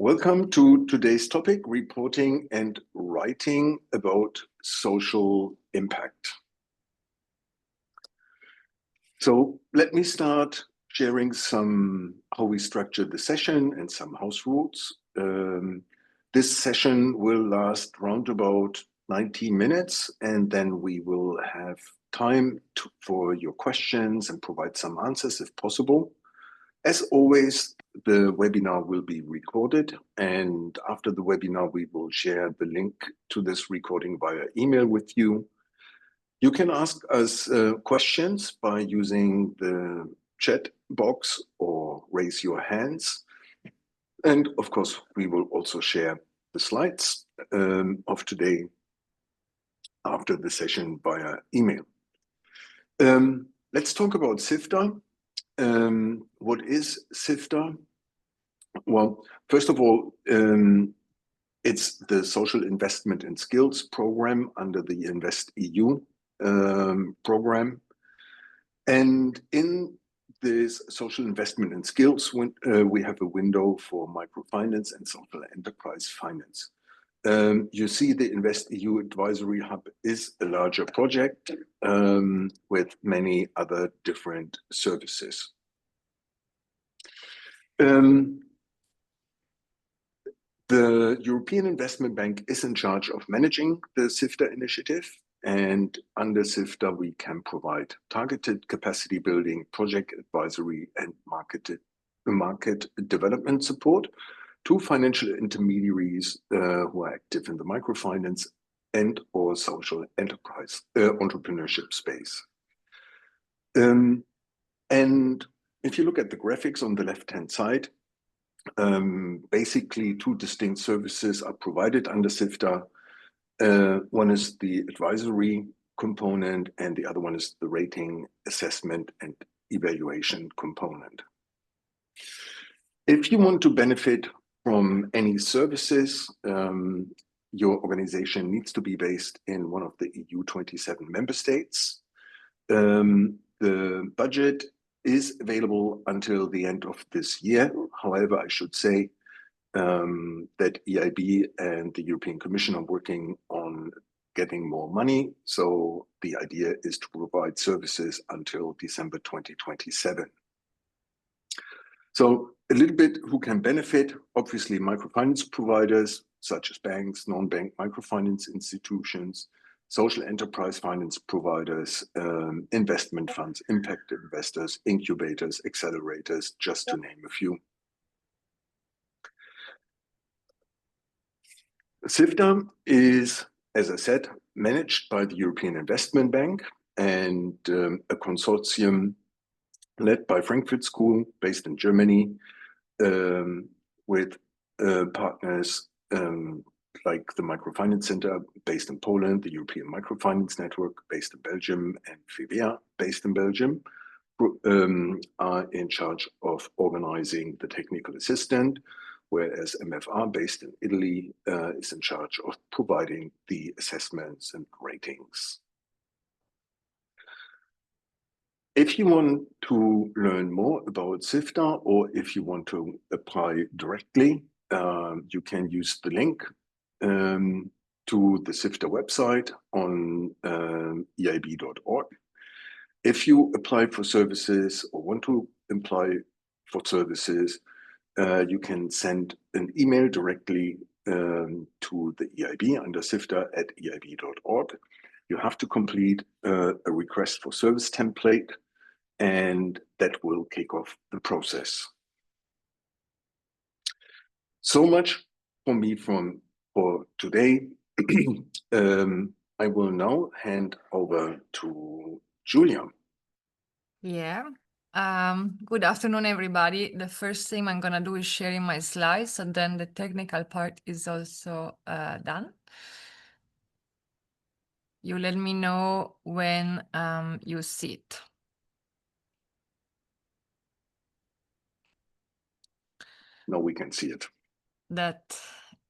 Welcome to today's topic, reporting and writing about social impact. So let me start sharing how we structured the session and some house rules. This session will last round about 90 minutes, and then we will have time for your questions and provide some answers if possible. As always, the webinar will be recorded, and after the webinar, we will share the link to this recording via email with you. You can ask us questions by using the chat box or raise your hands. And of course, we will also share the slides of today after the session via email. Let's talk about SIFTA. What is SIFTA? Well, first of all, it's the Social Investment and Skills program under the InvestEU program. And in this social investment and skills, we have a window for microfinance and social enterprise finance. You see the InvestEU Advisory Hub is a larger project with many other different services. The European Investment Bank is in charge of managing the SIFTA initiative, and under SIFTA we can provide targeted capacity building, project advisory and market development support to financial intermediaries who are active in the microfinance and or social enterprise entrepreneurship space. And if you look at the graphics on the left-hand side, basically two distinct services are provided under SIFTA. One is the advisory component and the other one is the rating, assessment and evaluation component. If you want to benefit from any services, your organization needs to be based in one of the EU 27 member states. The budget is available until the end of this year. However, I should say that EIB and the European Commission are working on getting more money. So the idea is to provide services until December 2027. So a little bit who can benefit, obviously microfinance providers such as banks, non-bank microfinance institutions, social enterprise finance providers, investment funds, impact investors, incubators, accelerators, just to name a few. SIFTA is, as I said, managed by the European Investment Bank and a consortium led by Frankfurt School, based in Germany, with partners like the Microfinance Center, based in Poland, the European Microfinance Network, based in Belgium, and FIVEA, based in Belgium, are in charge of organizing the technical assistant, whereas MFR, based in Italy, is in charge of providing the assessments and ratings. If you want to learn more about SIFTA, or if you want to apply directly, you can use the link to the SIFTA website on eib.org. If you apply for services or want to apply for services, you can send an email directly to the EIB under sifta@eib.org. You have to complete a request for service template, and that will kick off the process. So much for me for today. I will now hand over to Julia. Yeah. Good afternoon, everybody. The first thing I'm going to do is sharing my slides, and then the technical part is also done. You let me know when you see it. Now we can see it. That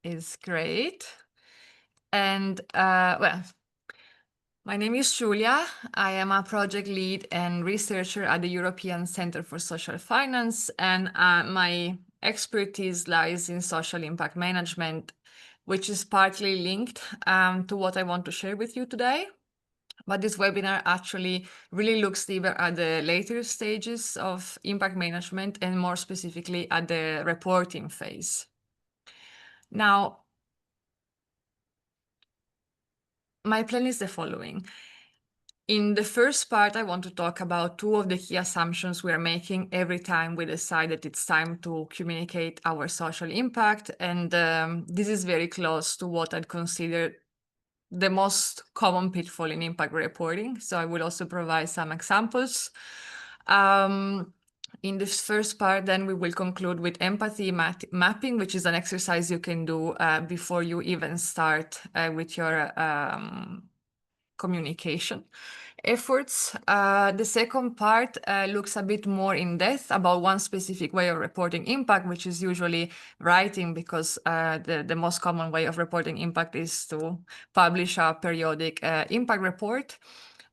is great. And well, my name is Julia. I am a project lead and researcher at the European Center for Social Finance, and my expertise lies in social impact management, which is partly linked to what I want to share with you today. But this webinar actually really looks deeper at the later stages of impact management and more specifically at the reporting phase. Now, my plan is the following. In the first part, I want to talk about two of the key assumptions we are making every time we decide that it's time to communicate our social impact. And this is very close to what I'd consider the most common pitfall in impact reporting. So I will also provide some examples. In this first part, then we will conclude with empathy mapping, which is an exercise you can do before you even start with your communication efforts. The second part looks a bit more in depth about one specific way of reporting impact, which is usually writing, because the most common way of reporting impact is to publish a periodic impact report.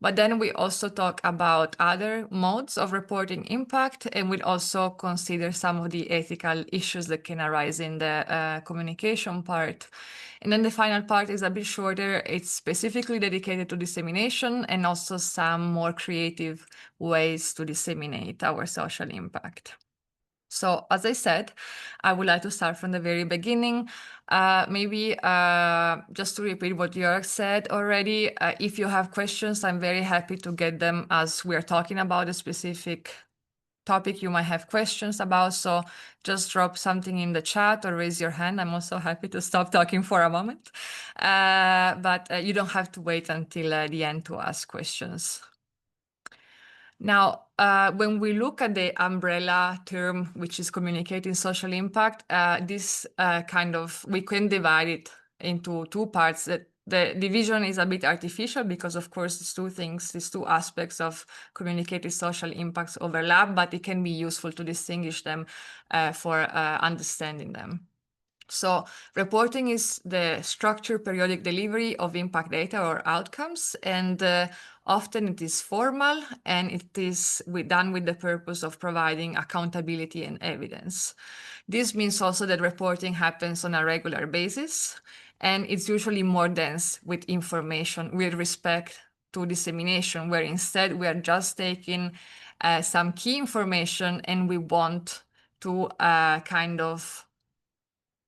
But then we also talk about other modes of reporting impact, and we'll also consider some of the ethical issues that can arise in the communication part. And then the final part is a bit shorter. It's specifically dedicated to dissemination and also some more creative ways to disseminate our social impact. So as I said, I would like to start from the very beginning. Maybe just to repeat what Jörg said already, if you have questions, I'm very happy to get them as we are talking about a specific topic you might have questions about. So just drop something in the chat or raise your hand. I'm also happy to stop talking for a moment. But you don't have to wait until the end to ask questions. Now, when we look at the umbrella term, which is communicating social impact, this we can divide it into two parts. The division is a bit artificial because, of course, these two aspects of communicating social impacts overlap, but it can be useful to distinguish them for understanding them. So reporting is the structured periodic delivery of impact data or outcomes, and often it is formal and it is done with the purpose of providing accountability and evidence. This means also that reporting happens on a regular basis, and it's usually more dense with information with respect to dissemination, where instead we are just taking some key information and we want to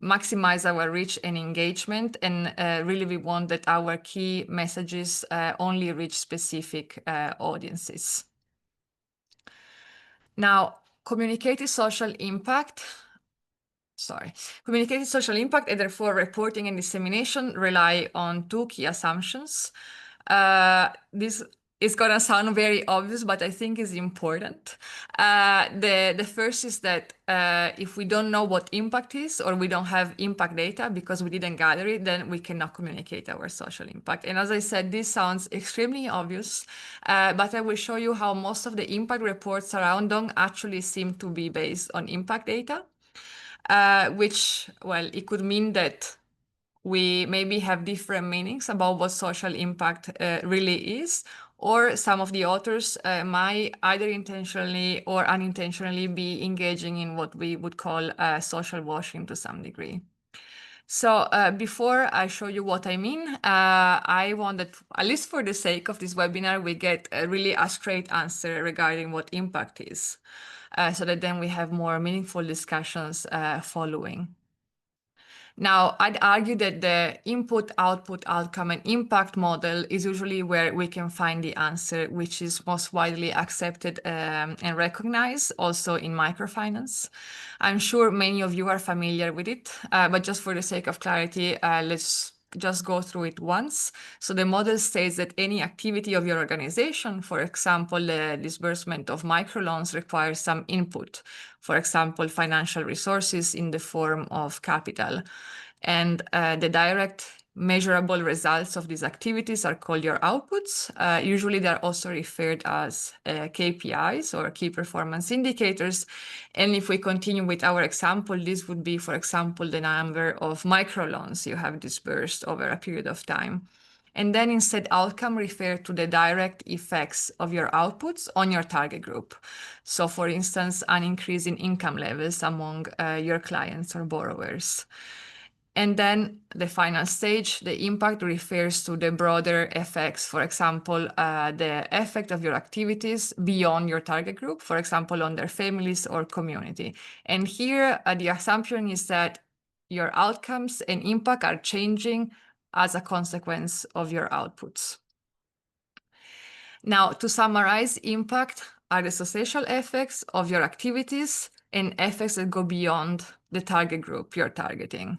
maximize our reach and engagement, and really we want that our key messages only reach specific audiences. Now, communicated social impact and therefore reporting and dissemination rely on two key assumptions. This is going to sound very obvious, but I think is important. The first is that if we don't know what impact is, or we don't have impact data because we didn't gather it, then we cannot communicate our social impact. And as I said, this sounds extremely obvious, but I will show you how most of the impact reports around don't actually seem to be based on impact data, which, well, it could mean that we maybe have different meanings about what social impact really is, or some of the authors might either intentionally or unintentionally be engaging in what we would call social washing to some degree. So before I show you what I mean, I want that, at least for the sake of this webinar, we get really a straight answer regarding what impact is, so that then we have more meaningful discussions following. Now, I'd argue that the input, output, outcome, and impact model is usually where we can find the answer, which is most widely accepted and recognized also in microfinance. I'm sure many of you are familiar with it, but just for the sake of clarity, let's just go through it once. So the model states that any activity of your organization, for example, the disbursement of microloans, requires some input, for example, financial resources in the form of capital. And the direct measurable results of these activities are called your outputs. Usually they're also referred as KPIs or key performance indicators. And if we continue with our example, this would be, for example, the number of microloans you have disbursed over a period of time. And then instead outcome refer to the direct effects of your outputs on your target group. So for instance, an increase in income levels among your clients or borrowers. And then the final stage, the impact, refers to the broader effects. For example, the effect of your activities beyond your target group, for example, on their families or community. And here, the assumption is that your outcomes and impact are changing as a consequence of your outputs. Now, to summarize, impact are the social effects of your activities and effects that go beyond the target group you're targeting.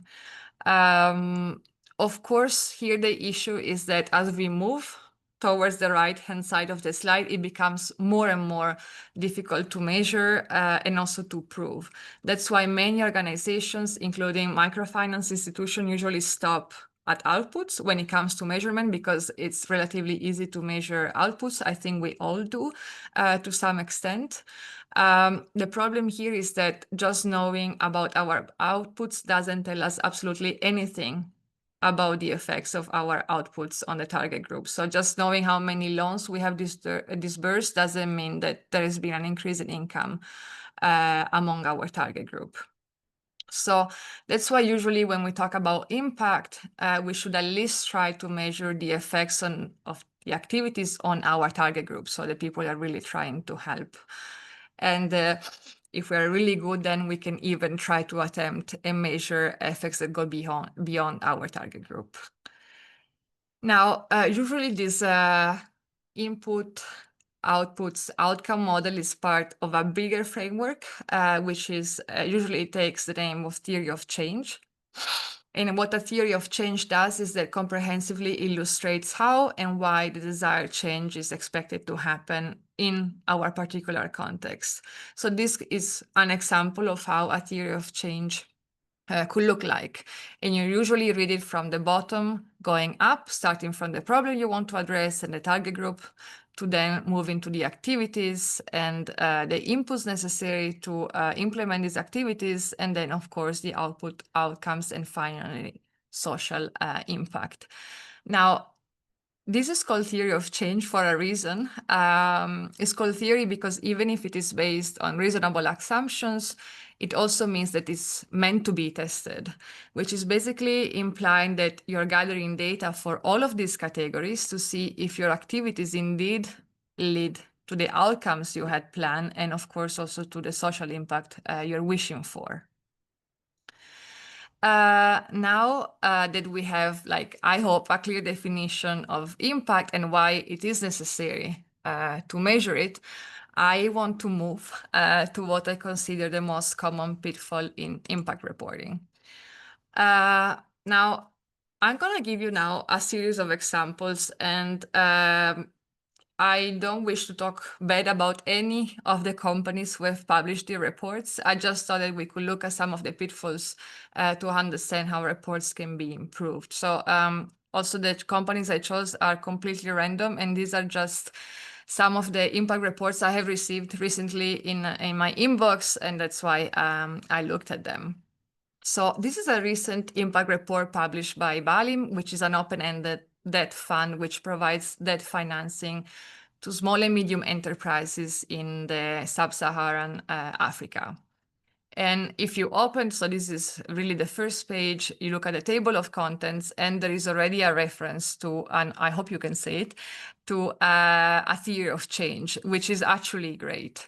Of course, here the issue is that as we move towards the right-hand side of the slide, it becomes more and more difficult to measure and also to prove. That's why many organizations, including microfinance institutions, usually stop at outputs when it comes to measurement, because it's relatively easy to measure outputs. I think we all do to some extent. The problem here is that just knowing about our outputs doesn't tell us absolutely anything about the effects of our outputs on the target group. So just knowing how many loans we have disbursed doesn't mean that there has been an increase in income among our target group. So that's why usually when we talk about impact, we should at least try to measure the effects of the activities on our target group, so the people are really trying to help. And if we're really good, then we can even try to attempt and measure effects that go beyond our target group. Now, usually this input, outputs, outcome model is part of a bigger framework, which is usually takes the name of theory of change. And what a theory of change does is that comprehensively illustrates how and why the desired change is expected to happen in our particular context. So this is an example of how a theory of change could look like. And you usually read it from the bottom going up, starting from the problem you want to address and the target group, to then move into the activities and the inputs necessary to implement these activities, and then of course the output, outcomes, and finally social impact. Now, this is called theory of change for a reason. It's called theory because even if it is based on reasonable assumptions, it also means that it's meant to be tested, which is basically implying that you're gathering data for all of these categories to see if your activities indeed lead to the outcomes you had planned, and of course also to the social impact you're wishing for. Now that we have, I hope, a clear definition of impact and why it is necessary to measure it, I want to move to what I consider the most common pitfall in impact reporting. Now, I'm going to give you now a series of examples, and I don't wish to talk bad about any of the companies who have published the reports. I just thought that we could look at some of the pitfalls to understand how reports can be improved. So also the companies I chose are completely random, and these are just some of the impact reports I have received recently in my inbox, and that's why I looked at them. So this is a recent impact report published by Balim, which is an open-ended debt fund which provides debt financing to small and medium enterprises in the sub-Saharan Africa. And if you open, so this is really the first page, you look at the table of contents, and there is already a reference to, and I hope you can see it, to a theory of change, which is actually great.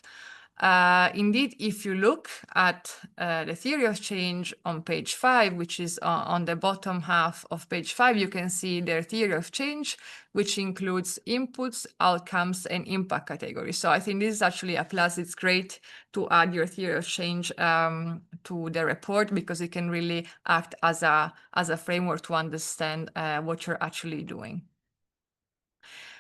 Indeed, if you look at the theory of change on page 5, which is on the bottom half of page 5, you can see their theory of change, which includes inputs, outcomes, and impact categories. So I think this is actually a plus. It's great to add your theory of change to the report, because it can really act as a framework to understand what you're actually doing.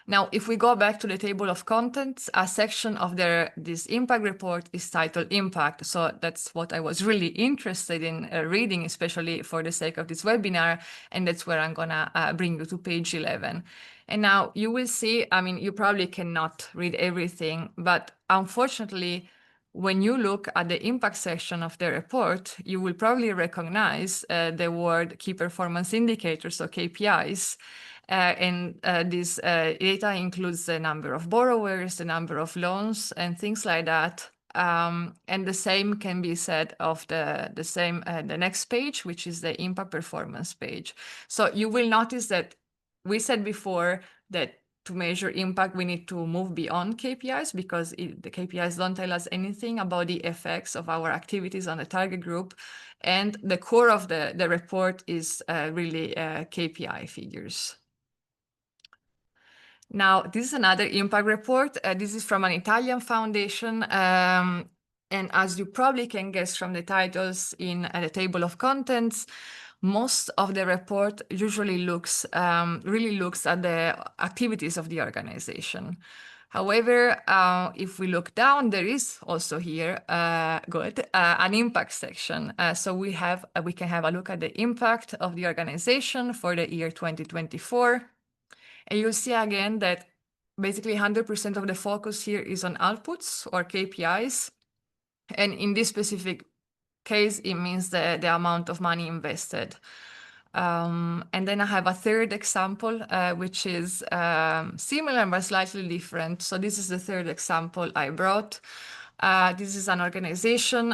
Now, if we go back to the table of contents, a section of this impact report is titled Impact. So that's what I was really interested in reading, especially for the sake of this webinar. And that's where I'm gonna bring you to page 11. And now you will see, I mean, you probably cannot read everything, but unfortunately, when you look at the impact section of the report, you will probably recognize the word key performance indicators, or KPIs. And this data includes the number of borrowers, the number of loans, and things like that. And the same can be said of the next page, which is the impact performance page. So you will notice that we said before that to measure impact, we need to move beyond KPIs because the KPIs don't tell us anything about the effects of our activities on the target group. And the core of the report is really KPI figures. Now, this is another impact report. This is from an Italian foundation. And as you probably can guess from the titles in the table of contents, most of the report usually really looks at the activities of the organization. However, if we look down, there is also here an impact section. So we can have a look at the impact of the organization for the year 2024. And you'll see again that basically 100% of the focus here is on outputs or KPIs. And in this specific case, it means the amount of money invested. And then I have a third example, which is similar but slightly different. So this is the third example I brought. This is an organization.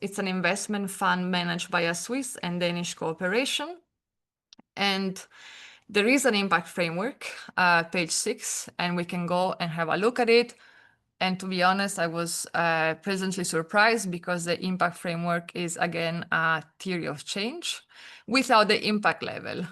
It's an investment fund managed by a Swiss and Danish cooperation. And there is an impact framework, page 6, and we can go and have a look at it. And to be honest, I was pleasantly surprised because the impact framework is, again, a theory of change without the impact level,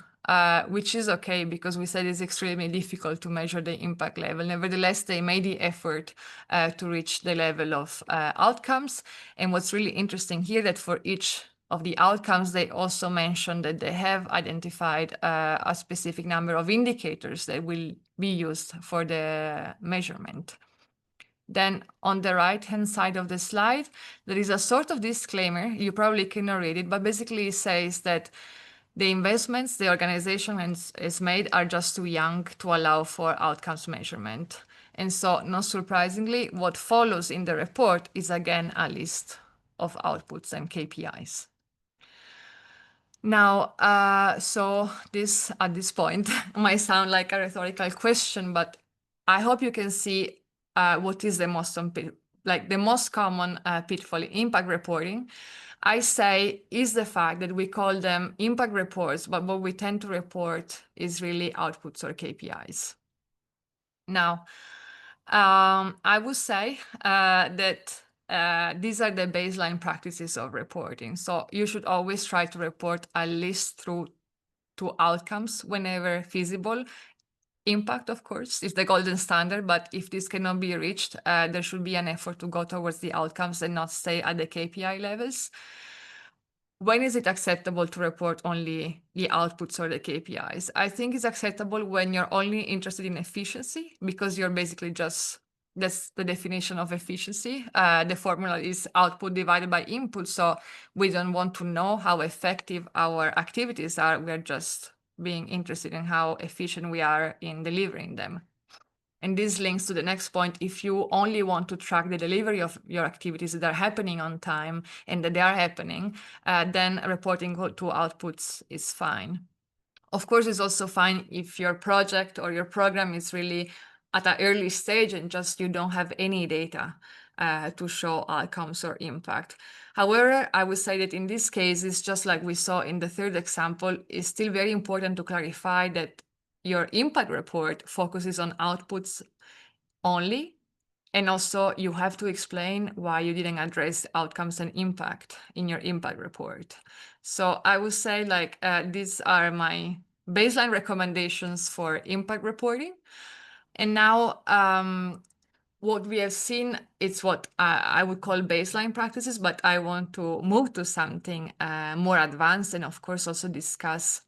which is okay because we said it's extremely difficult to measure the impact level. Nevertheless, they made the effort to reach the level of outcomes. And what's really interesting here that for each of the outcomes, they also mentioned that they have identified a specific number of indicators that will be used for the measurement. Then on the right-hand side of the slide, there is a sort of disclaimer. You probably cannot read it, but basically it says that the investments the organization has made are just too young to allow for outcomes measurement. And so, not surprisingly, what follows in the report is again a list of outputs and KPIs. Now, so this at this point might sound like a rhetorical question, but I hope you can see what is the most common pitfall in impact reporting. I say is the fact that we call them impact reports, but what we tend to report is really outputs or KPIs. Now, I would say that these are the baseline practices of reporting. So you should always try to report at least through to outcomes whenever feasible. Impact, of course, is the golden standard, but if this cannot be reached, there should be an effort to go towards the outcomes and not stay at the KPI levels. When is it acceptable to report only the outputs or the KPIs? I think it's acceptable when you're only interested in efficiency because you're basically that's the definition of efficiency. The formula is output divided by input. So we don't want to know how effective our activities are. We're just being interested in how efficient we are in delivering them. And this links to the next point. If you only want to track the delivery of your activities that are happening on time and that they are happening, then reporting to outputs is fine. Of course, it's also fine if your project or your program is really at an early stage and just you don't have any data to show outcomes or impact. However, I would say that in this case, it's just like we saw in the third example, it's still very important to clarify that your impact report focuses on outputs only. And also you have to explain why you didn't address outcomes and impact in your impact report. So I would say these are my baseline recommendations for impact reporting. And now what we have seen is what I would call baseline practices, but I want to move to something more advanced and of course also discuss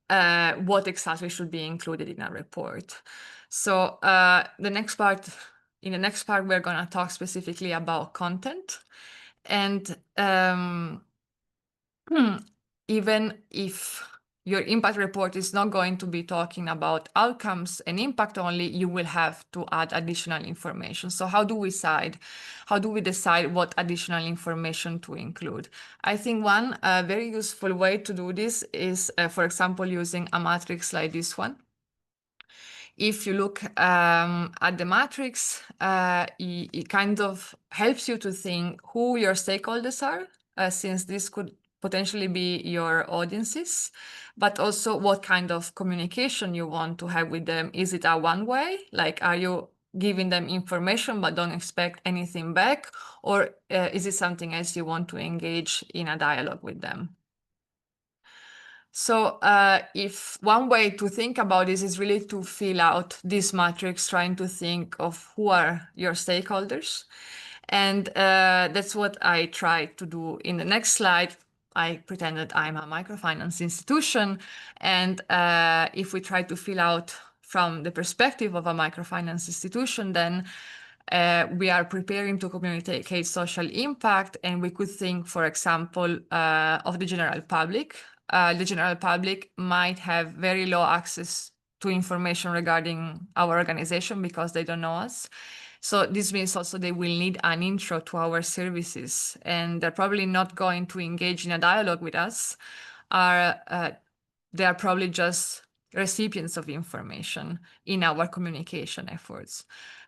what exactly should be included in a report. So in the next part, we're going to talk specifically about content. And even if your impact report is not going to be talking about outcomes and impact only, you will have to add additional information. So how do we decide what additional information to include? I think one very useful way to do this is, for example, using a matrix like this one. If you look at the matrix, it kind of helps you to think who your stakeholders are, since this could potentially be your audiences, but also what kind of communication you want to have with them. Is it a one-way? Like, are you giving them information but don't expect anything back? Or is it something else you want to engage in a dialogue with them? So if one way to think about this is really to fill out this matrix, trying to think of who are your stakeholders. And that's what I try to do in the next slide. I pretend that I'm a microfinance institution. And if we try to fill out from the perspective of a microfinance institution, then we are preparing to communicate social impact. And we could think, for example, of the general public. The general public might have very low access to information regarding our organization because they don't know us. So this means also they will need an intro to our services, and they're probably not going to engage in a dialogue with us. They are probably just recipients of information in our communication efforts.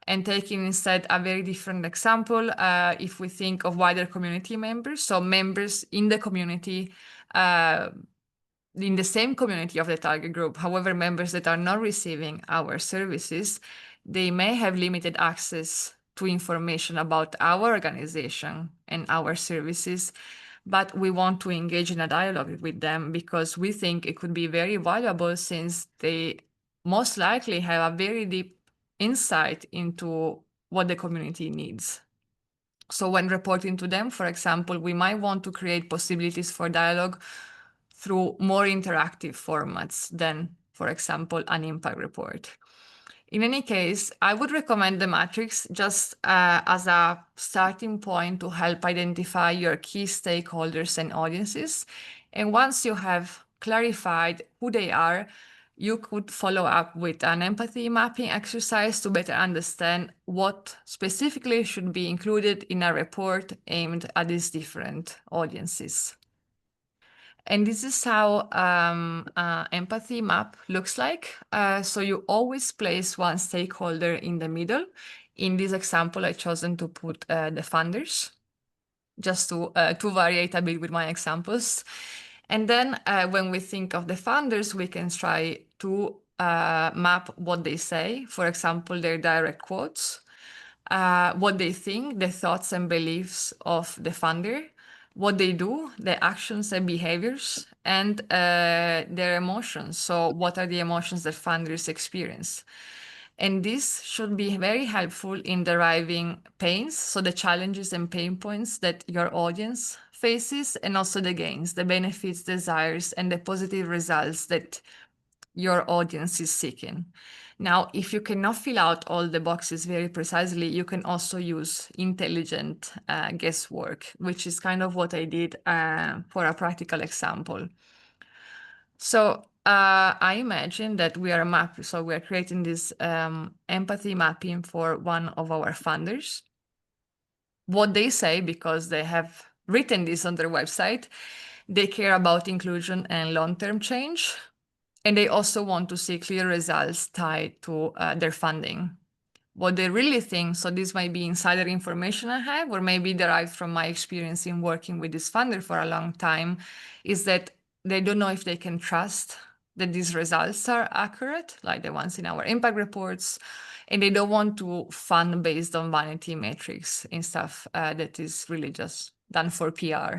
And taking instead a very different example, if we think of wider community members, so members in the community, in the same community of the target group, however, members that are not receiving our services, they may have limited access to information about our organization and our services, but we want to engage in a dialogue with them because we think it could be very valuable, since they most likely have a very deep insight into what the community needs. So when reporting to them, for example, we might want to create possibilities for dialogue through more interactive formats than, for example, an impact report. In any case, I would recommend the matrix just as a starting point to help identify your key stakeholders and audiences. And once you have clarified who they are, you could follow up with an empathy mapping exercise to better understand what specifically should be included in a report aimed at these different audiences. And this is how empathy map looks like. So you always place one stakeholder in the middle. In this example, I've chosen to put the funders, just to variate a bit with my examples. And then when we think of the funders, we can try to map what they say, for example, their direct quotes, what they think, the thoughts and beliefs of the funder, what they do, the actions and behaviors, and their emotions. So what are the emotions that funders experience? And this should be very helpful in deriving pains, so the challenges and pain points that your audience faces, and also the gains, the benefits, desires, and the positive results that your audience is seeking. Now, if you cannot fill out all the boxes very precisely, you can also use intelligent guesswork, which is kind of what I did for a practical example. So I imagine that we are creating this empathy mapping for one of our funders. What they say, because they have written this on their website, they care about inclusion and long-term change. And they also want to see clear results tied to their funding. What they really think, so this might be insider information I have, or maybe derived from my experience in working with this funder for a long time, is that they don't know if they can trust that these results are accurate, like the ones in our impact reports, and they don't want to fund based on vanity metrics and stuff that is really just done for PR.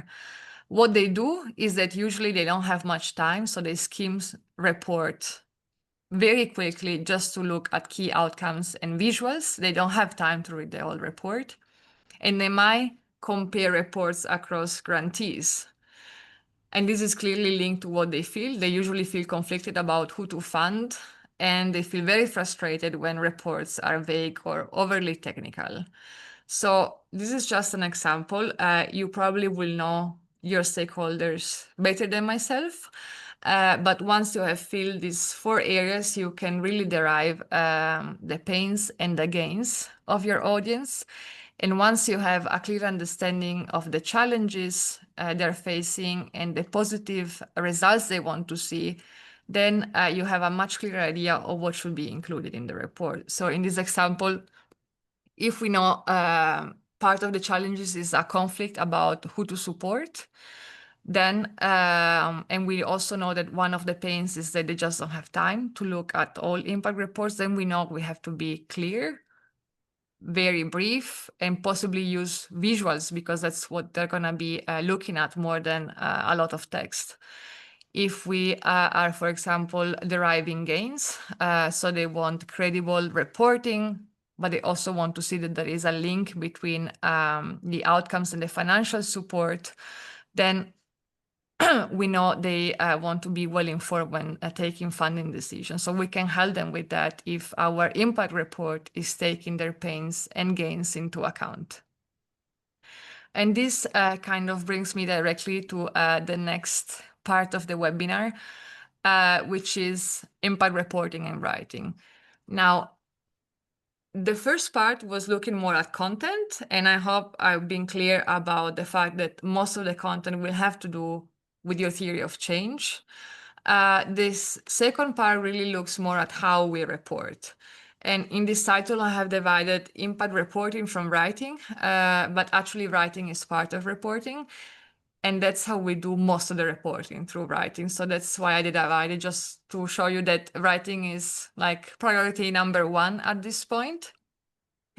What they do is that usually they don't have much time, so they skim report very quickly just to look at key outcomes and visuals. They don't have time to read the whole report. And they might compare reports across grantees. And this is clearly linked to what they feel. They usually feel conflicted about who to fund, and they feel very frustrated when reports are vague or overly technical. So this is just an example. You probably will know your stakeholders better than myself. But once you have filled these 4 areas, you can really derive the pains and the gains of your audience. And once you have a clear understanding of the challenges they're facing and the positive results they want to see, then you have a much clearer idea of what should be included in the report. So in this example, if we know part of the challenges is a conflict about who to support, then, and we also know that one of the pains is that they just don't have time to look at all impact reports, then we know we have to be clear, very brief, and possibly use visuals because that's what they're going to be looking at more than a lot of text. If we are, for example, deriving gains, so they want credible reporting, but they also want to see that there is a link between the outcomes and the financial support, then we know they want to be well informed when taking funding decisions. So we can help them with that if our impact report is taking their pains and gains into account. And this kind of brings me directly to the next part of the webinar, which is impact reporting and writing. Now, the first part was looking more at content, and I hope I've been clear about the fact that most of the content will have to do with your theory of change. This second part really looks more at how we report. And in this title, I have divided impact reporting from writing, but actually writing is part of reporting. And that's how we do most of the reporting, through writing. So that's why I divided, just to show you that writing is like priority number 1 at this point,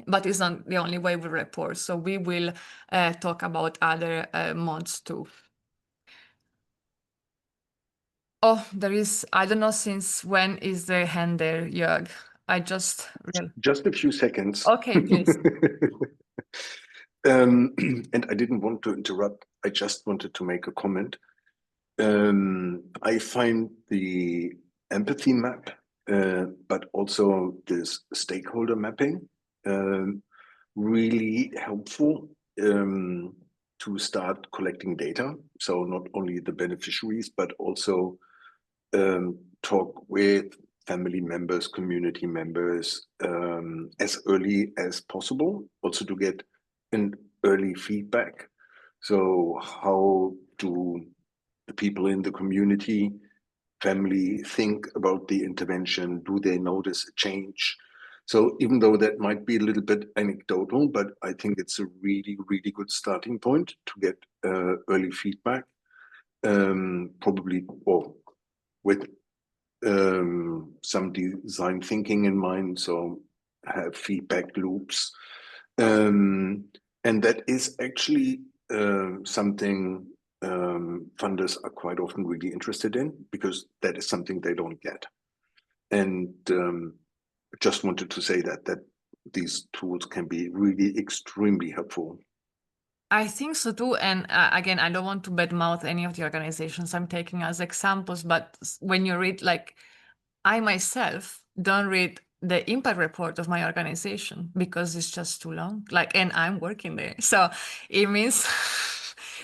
but it's not the only way we report. So we will talk about other modes too. Oh, there is, I don't know since when is the hand there, Jörg. Just a few seconds. Okay, please. And I didn't want to interrupt. I just wanted to make a comment. I find the empathy map, but also this stakeholder mapping, really helpful to start collecting data. So not only the beneficiaries, but also talk with family members, community members, as early as possible, also to get an early feedback. So how do the people in the community, family, think about the intervention? Do they notice a change? So even though that might be a little bit anecdotal, but I think it's a really, really good starting point to get early feedback, probably with some design thinking in mind, so have feedback loops. And that is actually something funders are quite often really interested in, because that is something they don't get. And just wanted to say that these tools can be really extremely helpful. I think so too. And again, I don't want to badmouth any of the organizations I'm taking as examples, but when you read, like, I myself don't read the impact report of my organization because it's just too long. Like, and I'm working there. So it means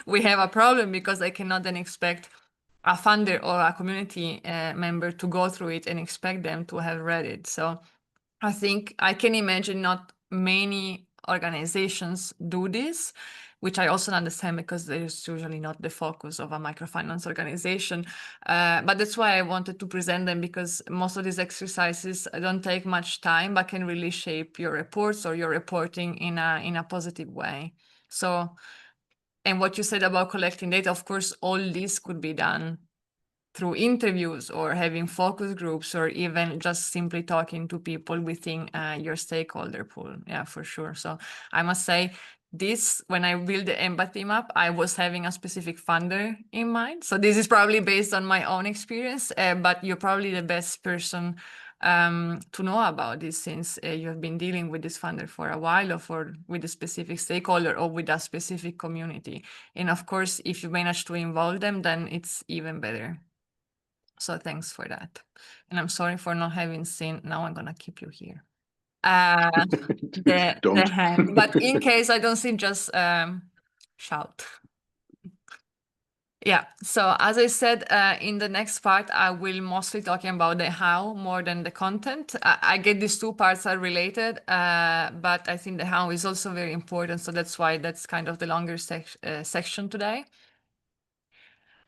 we have a problem, because I cannot then expect a funder or a community member to go through it and expect them to have read it. So I think I can imagine not many organizations do this, which I also understand, because there's usually not the focus of a microfinance organization. But that's why I wanted to present them, because most of these exercises don't take much time, but can really shape your reports or your reporting in a positive way. So, and what you said about collecting data, of course, all this could be done through interviews or having focus groups, or even just simply talking to people within your stakeholder pool. Yeah, for sure. So I must say, this, when I built the empathy map, I was having a specific funder in mind. So this is probably based on my own experience, but you're probably the best person to know about this, since you have been dealing with this funder for a while, or with a specific stakeholder, or with a specific community. And of course, if you manage to involve them, then it's even better. So thanks for that. And I'm sorry for not having seen, now I'm gonna keep you here. The hand, but in case I don't see, just shout. Yeah, so as I said, in the next part, I will mostly talking about the how more than the content. I get these two parts are related, but I think the how is also very important. So that's why that's kind of the longer section today.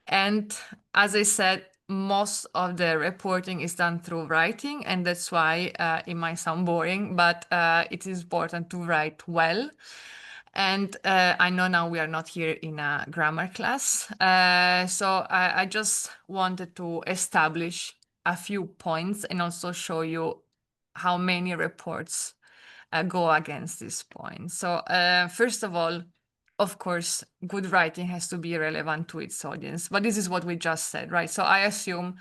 And as I said, most of the reporting is done through writing, and that's why it might sound boring, but it is important to write well. And I know now we are not here in a grammar class, so I just wanted to establish a few points and also show you how many reports go against this point. So first of all, of course, good writing has to be relevant to its audience, but this is what we just said, right? So I assume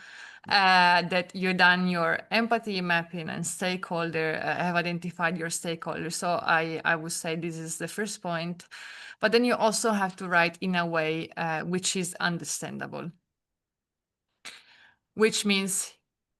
that you've done your empathy mapping and stakeholder, have identified your stakeholders. So I would say this is the first point, but then you also have to write in a way which is understandable, which means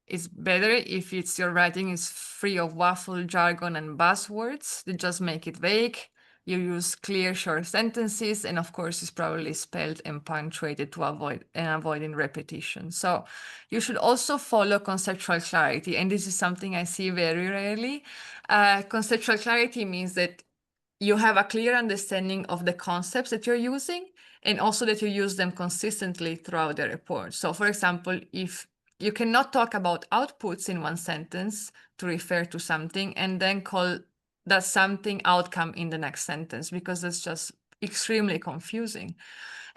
it's better if your writing is free of waffle, jargon, and buzzwords. They just make it vague. You use clear, short sentences, and of course, it's probably spelled and punctuated to avoiding repetition. So you should also follow conceptual clarity, and this is something I see very rarely. Conceptual clarity means that you have a clear understanding of the concepts that you're using, and also that you use them consistently throughout the report. So for example, if you cannot talk about outputs in one sentence to refer to something and then call that something outcome in the next sentence, because it's just extremely confusing.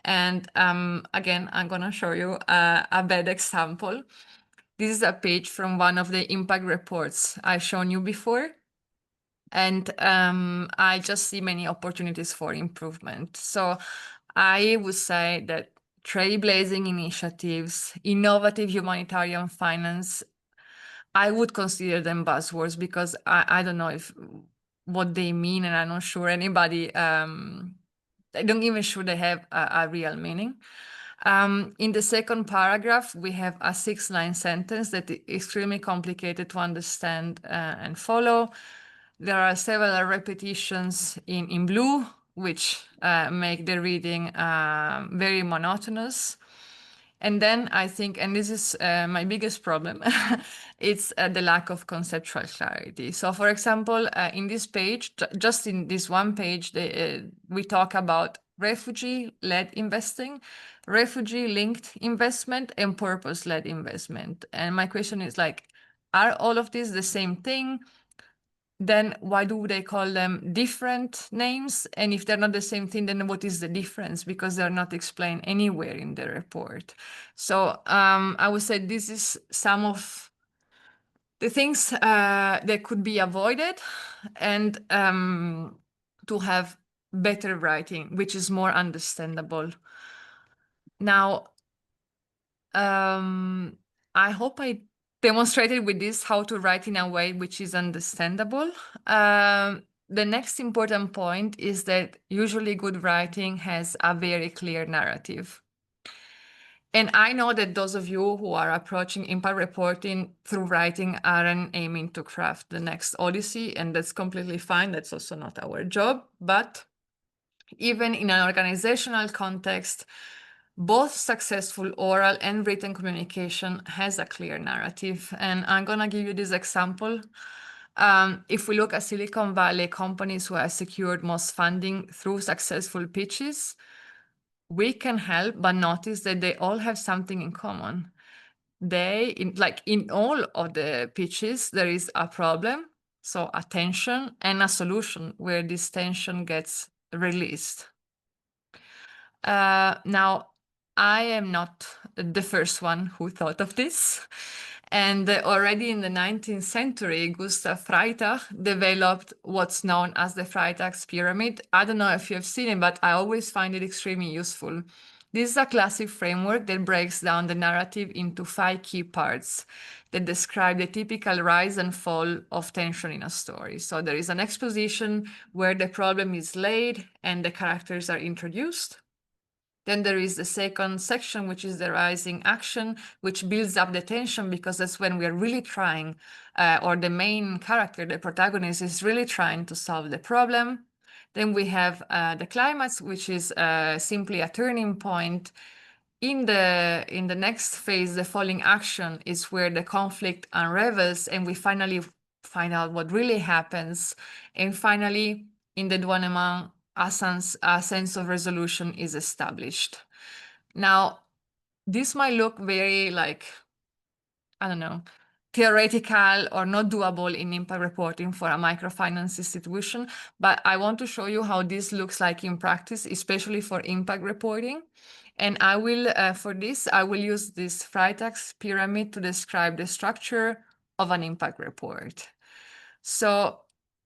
And again, I'm going to show you a bad example. This is a page from one of the impact reports I've shown you before. And I just see many opportunities for improvement. So I would say that trailblazing initiatives, innovative humanitarian finance, I would consider them buzzwords because I don't know what they mean, and I'm not sure anybody, I'm not even sure they have a real meaning. In the second paragraph, we have a 6-line sentence that is extremely complicated to understand and follow. There are several repetitions in blue, which make the reading very monotonous. And then I think, and this is my biggest problem, it's the lack of conceptual clarity. So for example, in this page, just in this one page, we talk about refugee-led investing, refugee-linked investment, and purpose-led investment. And my question is like, are all of these the same thing? Then why do they call them different names? And if they're not the same thing, then what is the difference? Because they're not explained anywhere in the report. So I would say this is some of the things that could be avoided, and to have better writing, which is more understandable. Now, I hope I demonstrated with this how to write in a way which is understandable. The next important point is that usually good writing has a very clear narrative. And I know that those of you who are approaching impact reporting through writing aren't aiming to craft the next Odyssey, and that's completely fine. That's also not our job. But even in an organizational context, both successful oral and written communication has a clear narrative. And I'm going to give you this example. If we look at Silicon Valley companies who have secured most funding through successful pitches, we can help but notice that they all have something in common. In all of the pitches, there is a problem, so a tension, and a solution where this tension gets released. Now, I am not the first one who thought of this. And already in the 19th century, Gustav Freytag developed what's known as the Freytag's pyramid. I don't know if you have seen it, but I always find it extremely useful. This is a classic framework that breaks down the narrative into 5 key parts that describe the typical rise and fall of tension in a story. So there is an exposition where the problem is laid and the characters are introduced. Then there is the second section, which is the rising action, which builds up the tension because that's when we are really trying, or the main character, the protagonist, is really trying to solve the problem. Then we have the climax, which is simply a turning point. in the next phase, the falling action is where the conflict unravels and we finally find out what really happens. And finally, in the douanement, a sense of resolution is established. Now, this might look very like, I don't know, theoretical or not doable in impact reporting for a microfinance institution, but I want to show you how this looks like in practice, especially for impact reporting. And I will, for this, I will use this Freitags pyramid to describe the structure of an impact report. So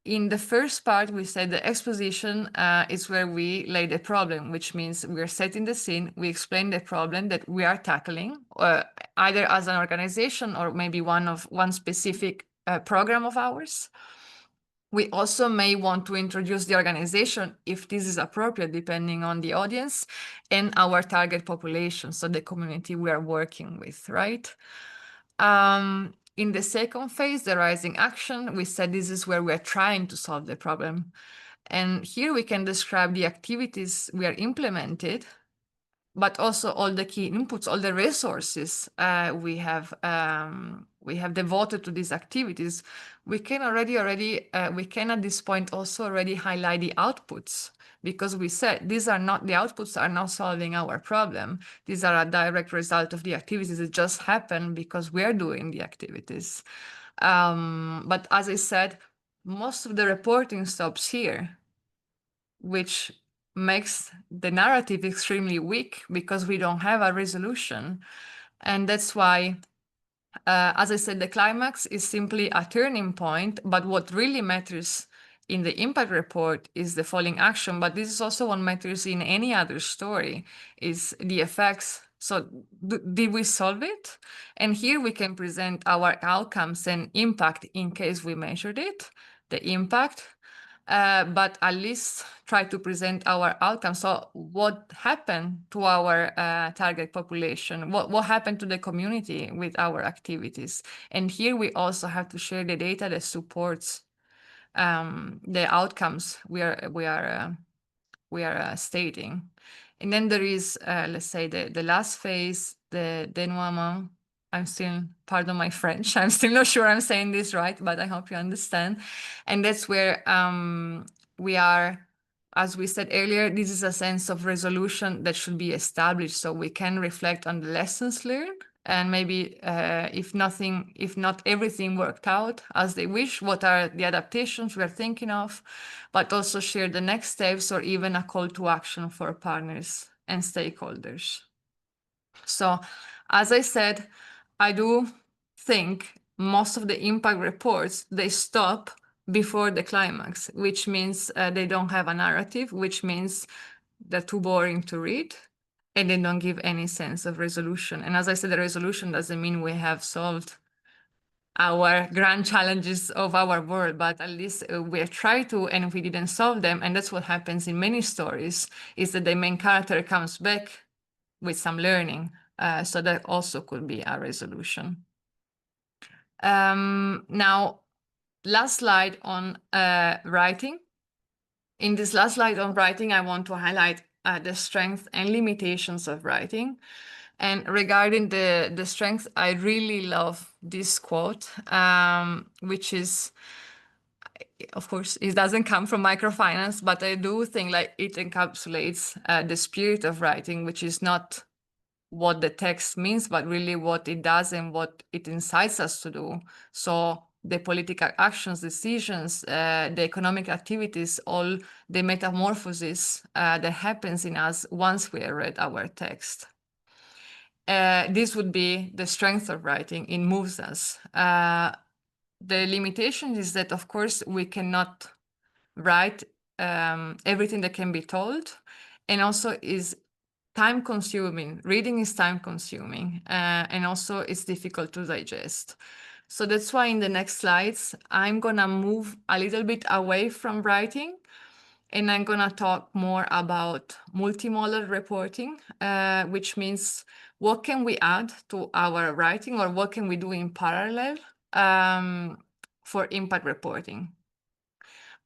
in the first part, we said the exposition is where we lay the problem, which means we're setting the scene, we explain the problem that we are tackling, either as an organization or maybe one specific program of ours. We also may want to introduce the organization if this is appropriate, depending on the audience and our target population, so the community we are working with, right? In the second phase, the rising action, we said this is where we're trying to solve the problem. And here we can describe the activities we are implemented, but also all the key inputs, all the resources we have devoted to these activities. We can we can at this point also already highlight the outputs, because we said the outputs are not solving our problem. These are a direct result of the activities that just happen because we're doing the activities. But as I said, most of the reporting stops here, which makes the narrative extremely weak because we don't have a resolution. And that's why, as I said, the climax is simply a turning point, but what really matters in the impact report is the falling action, but this is also what matters in any other story, is the effects. So did we solve it? And here we can present our outcomes and impact in case we measured it, the impact, but at least try to present our outcomes. So what happened to our target population? What happened to the community with our activities? And here we also have to share the data that supports the outcomes we are stating. And then there is, let's say, the last phase, the denouement. Pardon my French, I'm still not sure I'm saying this right, but I hope you understand. And that's where we are, as we said earlier, this is a sense of resolution that should be established so we can reflect on the lessons learned. And maybe if not everything worked out as they wish, what are the adaptations we're thinking of, but also share the next steps or even a call to action for partners and stakeholders. So, as I said, I do think most of the impact reports, they stop before the climax, which means they don't have a narrative, which means they're too boring to read, and they don't give any sense of resolution. And as I said, the resolution doesn't mean we have solved our grand challenges of our world, but at least we tried to, and we didn't solve them. And that's what happens in many stories, is that the main character comes back with some learning. So that also could be a resolution. Now, last slide on writing. In this last slide on writing, I want to highlight the strengths and limitations of writing. And regarding the strength, I really love this quote, which is, of course, it doesn't come from microfinance, but I do think like it encapsulates the spirit of writing, which is not what the text means, but really what it does and what it incites us to do. So the political actions, decisions, the economic activities, all the metamorphosis that happens in us once we read our text. This would be the strength of writing. It moves us. The limitation is that, of course, we cannot write everything that can be told, and also is time consuming. Reading is time consuming, and also it's difficult to digest. So that's why in the next slides, I'm gonna move a little bit away from writing, and I'm gonna talk more about multimodal reporting, which means what can we add to our writing, or what can we do in parallel for impact reporting.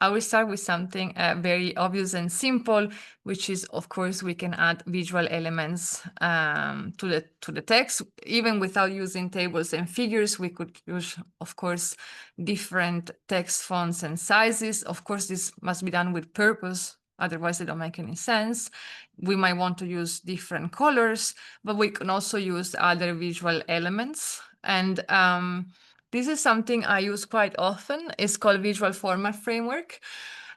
I will start with something very obvious and simple, which is, of course, we can add visual elements to the text. Even without using tables and figures, we could use, of course, different text fonts and sizes. Of course, this must be done with purpose, otherwise they don't make any sense. We might want to use different colors, but we can also use other visual elements. And this is something I use quite often. It's called Visual Format Framework.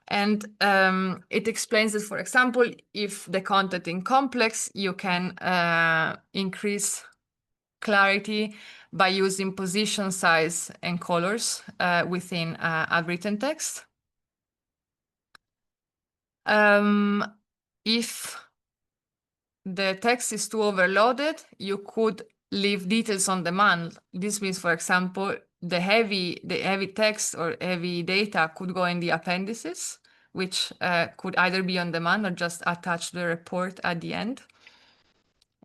And it explains that, for example, if the content is complex, you can increase clarity by using position, size, and colors within a written text. If the text is too overloaded, you could leave details on demand. This means, for example, the heavy text or heavy data could go in the appendices, which could either be on demand or just attach to the report at the end.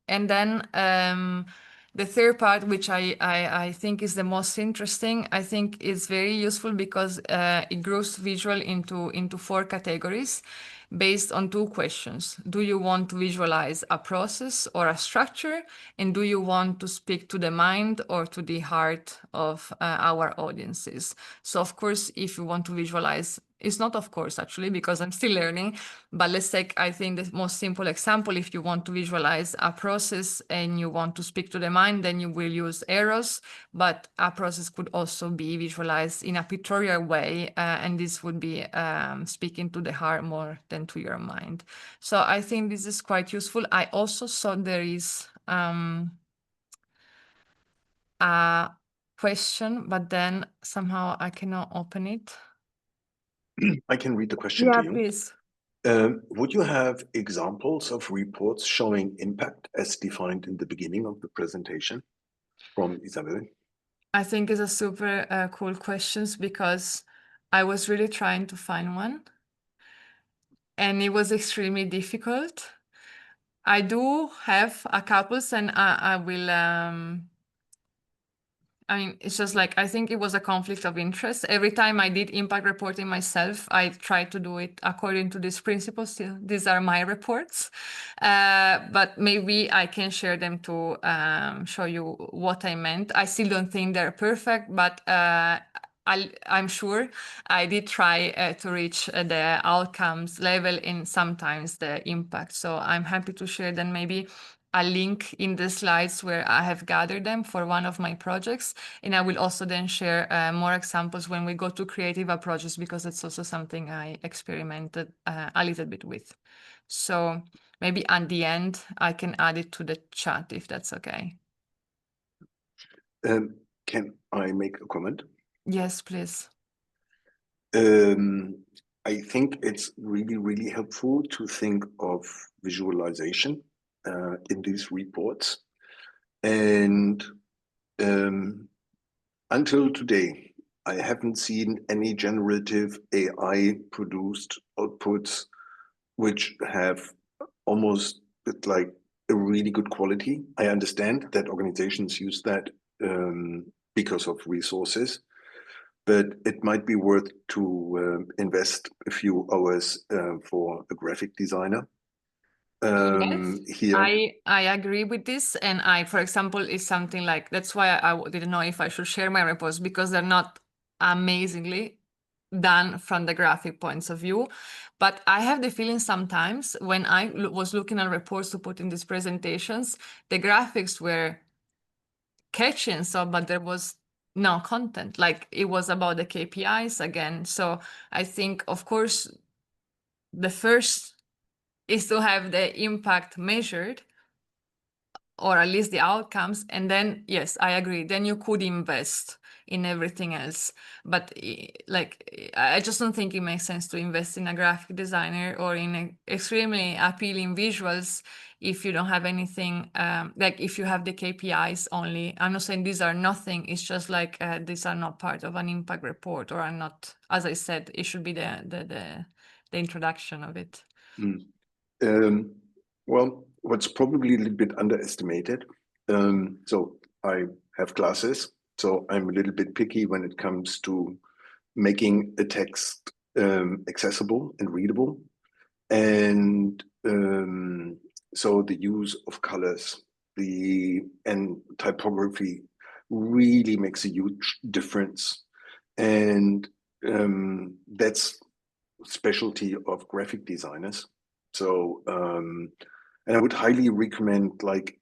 And then the third part, which I think is the most interesting, I think is very useful because it groups visual into 4 categories based on 2 questions. Do you want to visualize a process or a structure? And do you want to speak to the mind or to the heart of our audiences? So of course, if you want to visualize, it's not of course actually, because I'm still learning, but let's take, I think, the most simple example. If you want to visualize a process and you want to speak to the mind, then you will use arrows, but a process could also be visualized in a pictorial way, and this would be speaking to the heart more than to your mind. So I think this is quite useful. I also saw there is a question, but then somehow I cannot open it. I can read the question to you. Please. Would you have examples of reports showing impact as defined in the beginning of the presentation from Isabel? I think it's a super cool question because I was really trying to find one and it was extremely difficult. I do have a couple and I will I mean, it's just like, I think it was a conflict of interest. Every time I did impact reporting myself, I tried to do it according to these principles. Still, these are my reports, but maybe I can share them to show you what I meant. I still don't think they're perfect, but I'm sure I did try to reach the outcomes level and sometimes the impact. So I'm happy to share them maybe a link in the slides where I have gathered them for one of my projects. And I will also then share more examples when we go to creative approaches, because it's also something I experimented a little bit with. So maybe at the end, I can add it to the chat if that's okay. Can I make a comment? Yes, please. I think it's really, really helpful to think of visualization in these reports. And until today, I haven't seen any generative AI produced outputs which have almost like a really good quality. I understand that organizations use that because of resources, but it might be worth to invest a few hours for a graphic designer. Yes, Here. I agree with this. And I, for example, is something like, that's why I didn't know if I should share my reports, because they're not amazingly done from the graphic points of view. But I have the feeling sometimes when I was looking at reports to put in these presentations, the graphics were catchy and so, but there was no content. Like it was about the KPIs again. So I think, of course, the first is to have the impact measured, or at least the outcomes. And then, yes, I agree. Then you could invest in everything else. But like, I just don't think it makes sense to invest in a graphic designer or in extremely appealing visuals if you don't have anything, like if you have the KPIs only. I'm not saying these are nothing. It's just like these are not part of an impact report, or are not, as I said, it should be the introduction of it. Well, what's probably a little bit underestimated. So I have classes, so I'm a little bit picky when it comes to making a text accessible and readable. And so the use of colors and typography really makes a huge difference. And that's specialty of graphic designers. So, and I would highly recommend, like,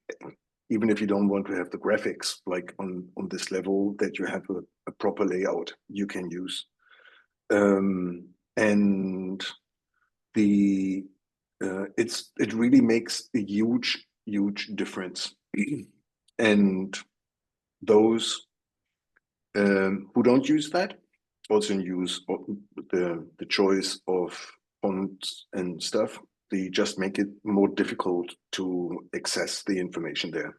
even if you don't want to have the graphics, like on this level, that you have a proper layout you can use. And it really makes a huge difference. And those who don't use that also use the choice of fonts and stuff. They just make it more difficult to access the information there.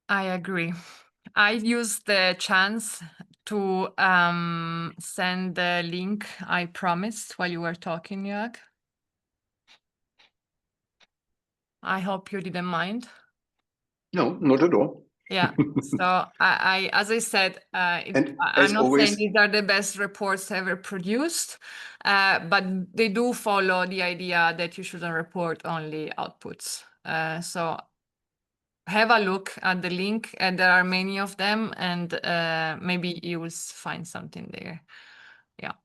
I agree. I used the chance to send the link I promised while you were talking, Jörg. I hope you didn't mind. No, not at all. Yeah. So as I said, And I'm as not always, saying these are the best reports ever produced, but they do follow the idea that you shouldn't report only outputs. So have a look at the link, and there are many of them, and maybe you will find something there. Yeah.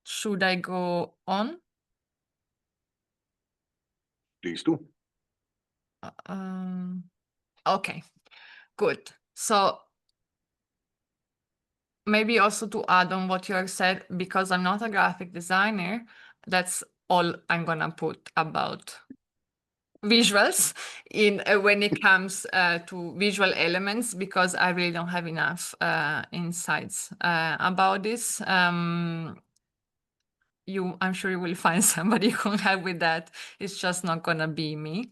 Should I go on? please do. Okay, good. So maybe also to add on what you have said, because I'm not a graphic designer, that's all I'm gonna put about visuals in when it comes to visual elements, because I really don't have enough insights about this. I'm sure you will find somebody who can help with that. It's just not gonna be me.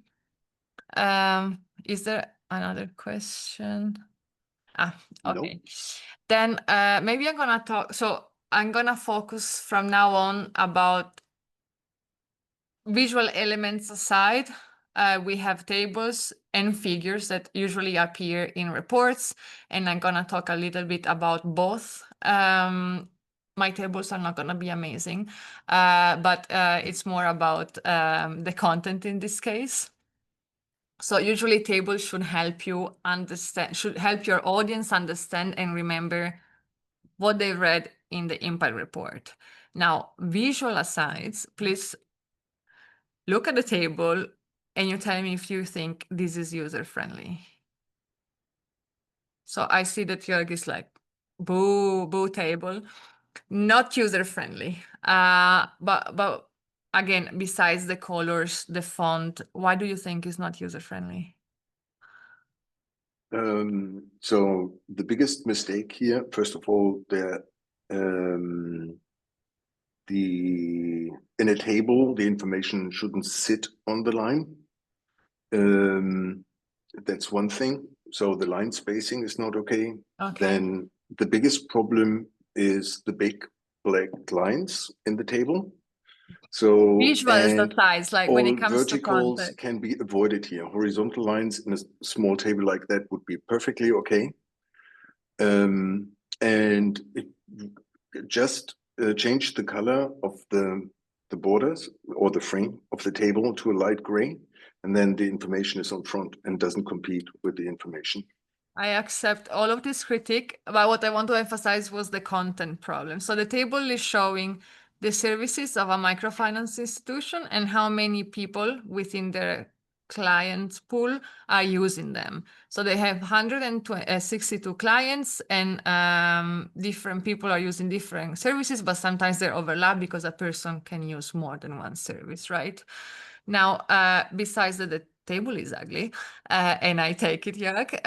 Is there another question? Okay. No. Then maybe I'm gonna talk. So I'm gonna focus from now on about visual elements aside. We have tables and figures that usually appear in reports, and I'm gonna talk a little bit about both. My tables are not gonna be amazing, but it's more about the content in this case. So usually tables should help you understand, should help your audience understand and remember what they read in the impact report. Now, visual asides, please look at the table and you tell me if you think this is user-friendly. So I see that Jörg is like, boo table, not user-friendly. But again, besides the colors, the font, why do you think it's not user-friendly? So the biggest mistake here, first of all, in a table, the information shouldn't sit on the line. That's one thing. So the line spacing is not okay. Then the biggest problem is the big black lines in the table. So visuals asides, like when it comes to verticals context, can be avoided here. Horizontal lines in a small table like that would be perfectly okay. And just change the color of the borders or the frame of the table to a light gray, and then the information is on front and doesn't compete with the information. I accept all of this critique, but what I want to emphasize was the content problem. So the table is showing the services of a microfinance institution and how many people within their client pool are using them. So they have 162 clients, and different people are using different services, but sometimes they overlap because a person can use more than one service, right? Now, besides that, the table is ugly, and I take it, Jörg.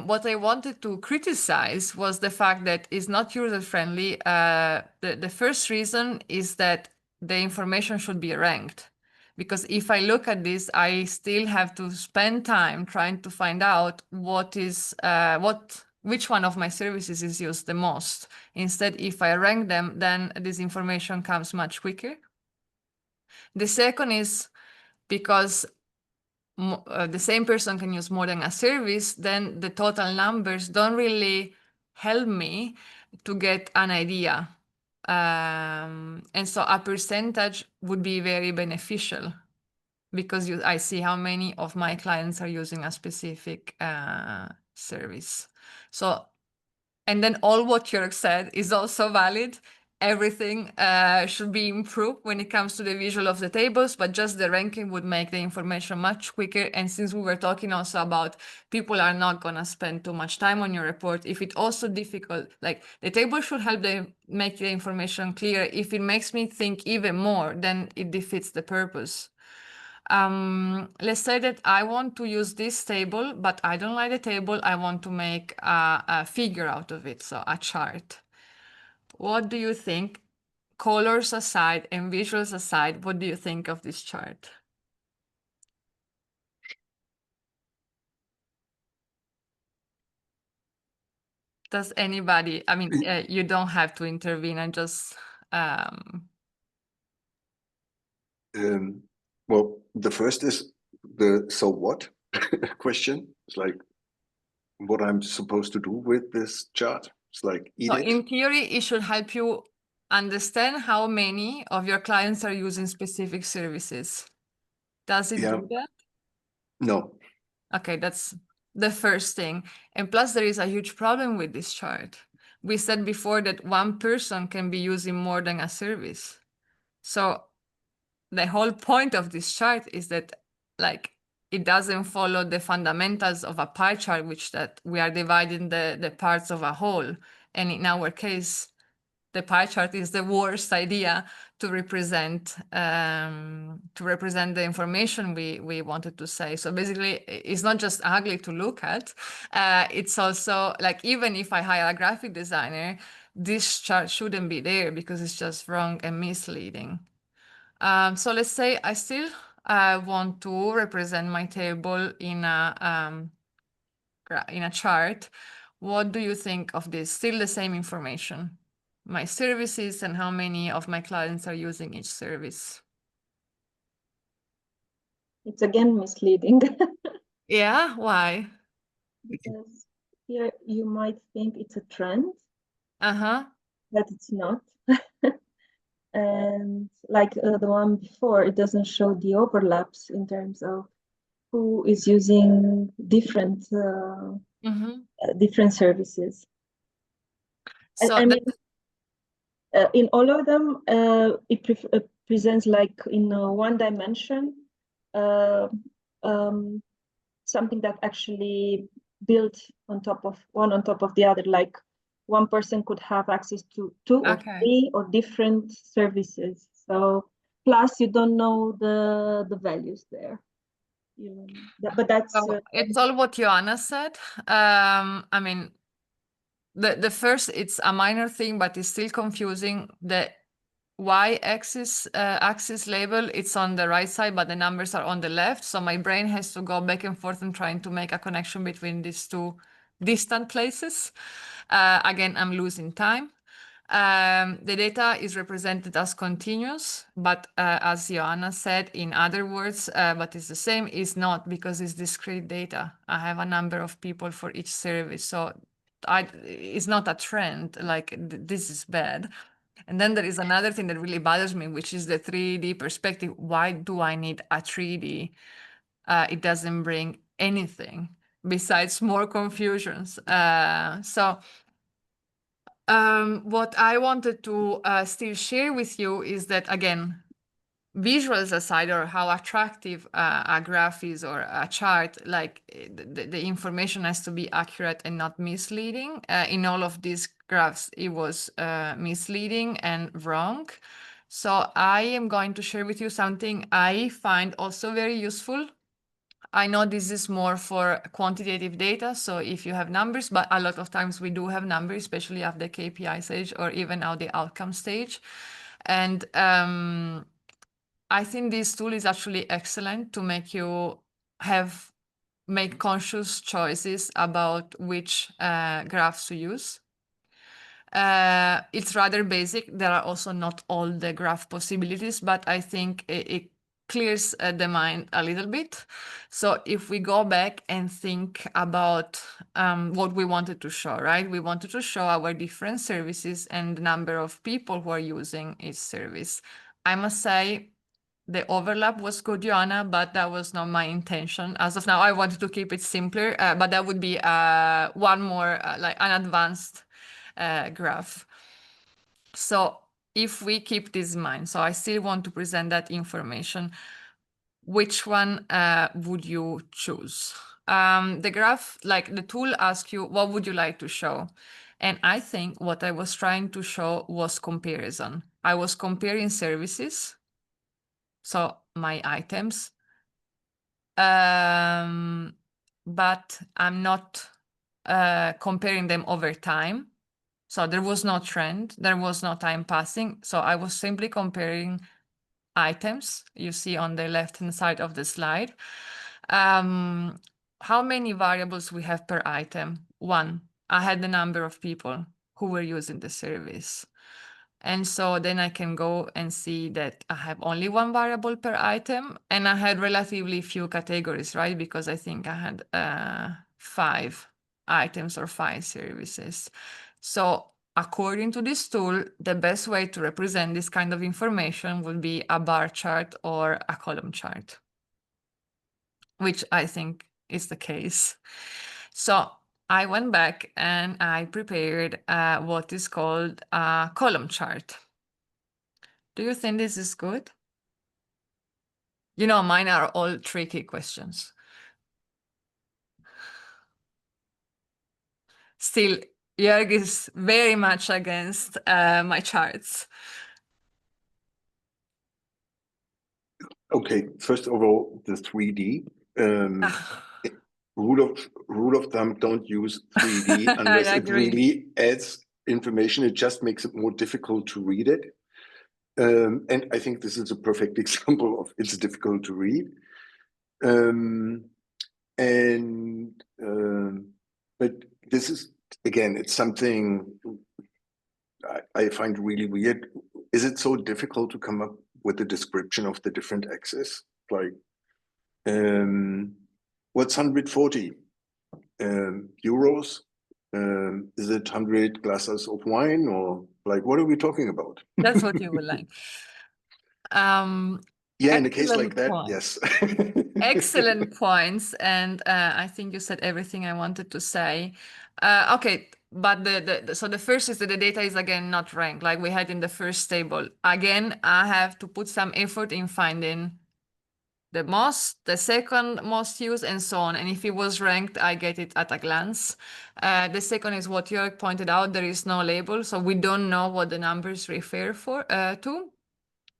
What I wanted to criticize was the fact that it's not user-friendly. The first reason is that the information should be ranked. Because if I look at this, I still have to spend time trying to find out which one of my services is used the most. Instead, if I rank them, then this information comes much quicker. The second is because the same person can use more than a service, then the total numbers don't really help me to get an idea. And so a percentage would be very beneficial because I see how many of my clients are using a specific service. So, and then all what Jörg said is also valid. Everything should be improved when it comes to the visual of the tables, but just the ranking would make the information much quicker. And since we were talking also about people are not going to spend too much time on your report, if it's also difficult, like the table should help them make the information clear. If it makes me think even more, then it defeats the purpose. Let's say that I want to use this table, but I don't like the table. I want to make a figure out of it, so a chart. What do you think, colors aside and visuals aside, what do you think of this chart? Does anybody, I mean, you don't have to intervene, I just... Well, the first is the so what question. It's like what I'm supposed to do with this chart. It's like eat So it. in theory, it should help you understand how many of your clients are using specific services. Does it do that? No. Okay, that's the first thing. And plus, there is a huge problem with this chart. We said before that one person can be using more than a service. So the whole point of this chart is that, like, it doesn't follow the fundamentals of a pie chart, which that we are dividing the parts of a whole. And in our case, the pie chart is the worst idea to represent the information we wanted to say. So basically, it's not just ugly to look at. It's also like, even if I hire a graphic designer, this chart shouldn't be there because it's just wrong and misleading. So let's say I still want to represent my table in a chart. What do you think of this? Still the same information, my services and how many of my clients are using each service. It's again misleading. Yeah, why? Because here you might think it's a trend, but it's not. And like the one before, it doesn't show the overlaps in terms of who is using different different services. So I mean, in all of them, it presents like in one dimension, something that actually built on top of the other. Like one person could have access to two or three or different services. So plus you don't know the values there. But that's it's all what Joanna said. I mean, the first, it's a minor thing, but it's still confusing. The y-axis axis label, it's on the right side, but the numbers are on the left. So my brain has to go back and forth and trying to make a connection between these two distant places. Again, I'm losing time. The data is represented as continuous, but as Joanna said, in other words, but it's the same, is not, because it's discrete data. I have a number of people for each service. So it's not a trend, like this is bad. And then there is another thing that really bothers me, which is the 3D perspective. Why do I need a 3D? It doesn't bring anything besides more confusions. What I wanted to still share with you is that, again, visuals aside, or how attractive a graph is or a chart, like the information has to be accurate and not misleading. In all of these graphs, it was misleading and wrong. So I am going to share with you something I find also very useful. I know this is more for quantitative data, so if you have numbers, but a lot of times we do have numbers, especially at the KPI stage or even at the outcome stage. And I think this tool is actually excellent to make you make conscious choices about which graphs to use. It's rather basic. There are also not all the graph possibilities, but I think it clears the mind a little bit. So if we go back and think about what we wanted to show, right? We wanted to show our different services and the number of people who are using each service. I must say the overlap was good, Joanna, but that was not my intention. As of now, I wanted to keep it simpler, but that would be one more, like an advanced graph. So if we keep this in mind, so I still want to present that information, which one would you choose? The graph, like the tool asks you, what would you like to show? And I think what I was trying to show was comparison. I was comparing services, so my items, but I'm not comparing them over time. So there was no trend, there was no time passing. So I was simply comparing items you see on the left-hand side of the slide. How many variables we have per item? One. I had the number of people who were using the service. And so then I can go and see that I have only one variable per item, and I had relatively few categories, right? Because I think I had 5 items or 5 services. So according to this tool, the best way to represent this kind of information would be a bar chart or a column chart, which I think is the case. So I went back and I prepared what is called a column chart. Do you think this is good? You know, mine are all tricky questions. Still, Jörg is very much against my charts. Okay, first of all, the 3D. Rule of thumb, don't use 3D unless it really adds information. It just makes it more difficult to read it. And I think this is a perfect example of it's difficult to read. But this is, again, it's something I find really weird. Is it so difficult to come up with a description of the different axes? Like, what's 140 euros? Is it 100 glasses of wine, or like, what are we talking about? That's what you would like. Yeah, in a case like that, yes. Excellent points. And I think you said everything I wanted to say. Okay, but so the first is that the data is again not ranked like we had in the first table. Again, I have to put some effort in finding the second most used, and so on. And if it was ranked, I get it at a glance. The second is what Jörg pointed out, there is no label, so we don't know what the numbers refer to.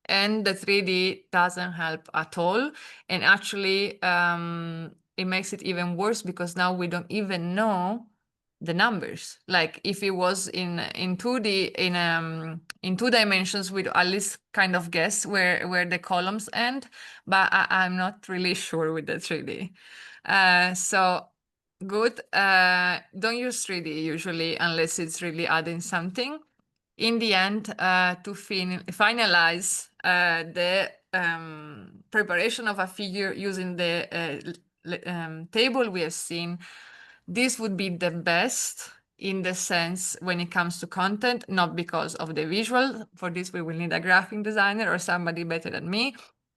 And the 3D doesn't help at all. And actually, it makes it even worse because now we don't even know the numbers. Like if it was in 2D, in 2 dimensions, we'd at least kind of guess where the columns end, but I'm not really sure with the 3D. So good. Don't use 3D usually unless it's really adding something. In the end, to finalize the preparation of a figure using the table we have seen, this would be the best in the sense when it comes to content, not because of the visual. For this, we will need a graphic designer or somebody better than me.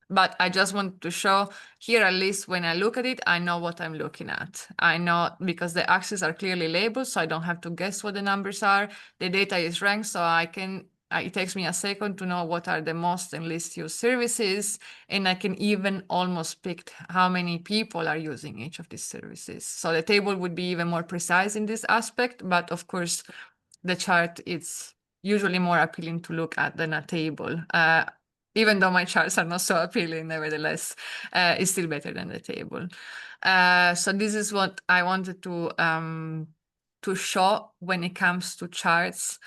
But I just want to show here, at least when I look at it, I know what I'm looking at. I know because the axes are clearly labeled, so I don't have to guess what the numbers are. The data is ranked, so I can, it takes me a second to know what are the most and least used services. And I can even almost pick how many people are using each of these services. So the table would be even more precise in this aspect, but of course, the chart is usually more appealing to look at than a table. Even though my charts are not so appealing, nevertheless, it's still better than the table. So this is what I wanted to show when it comes to charts.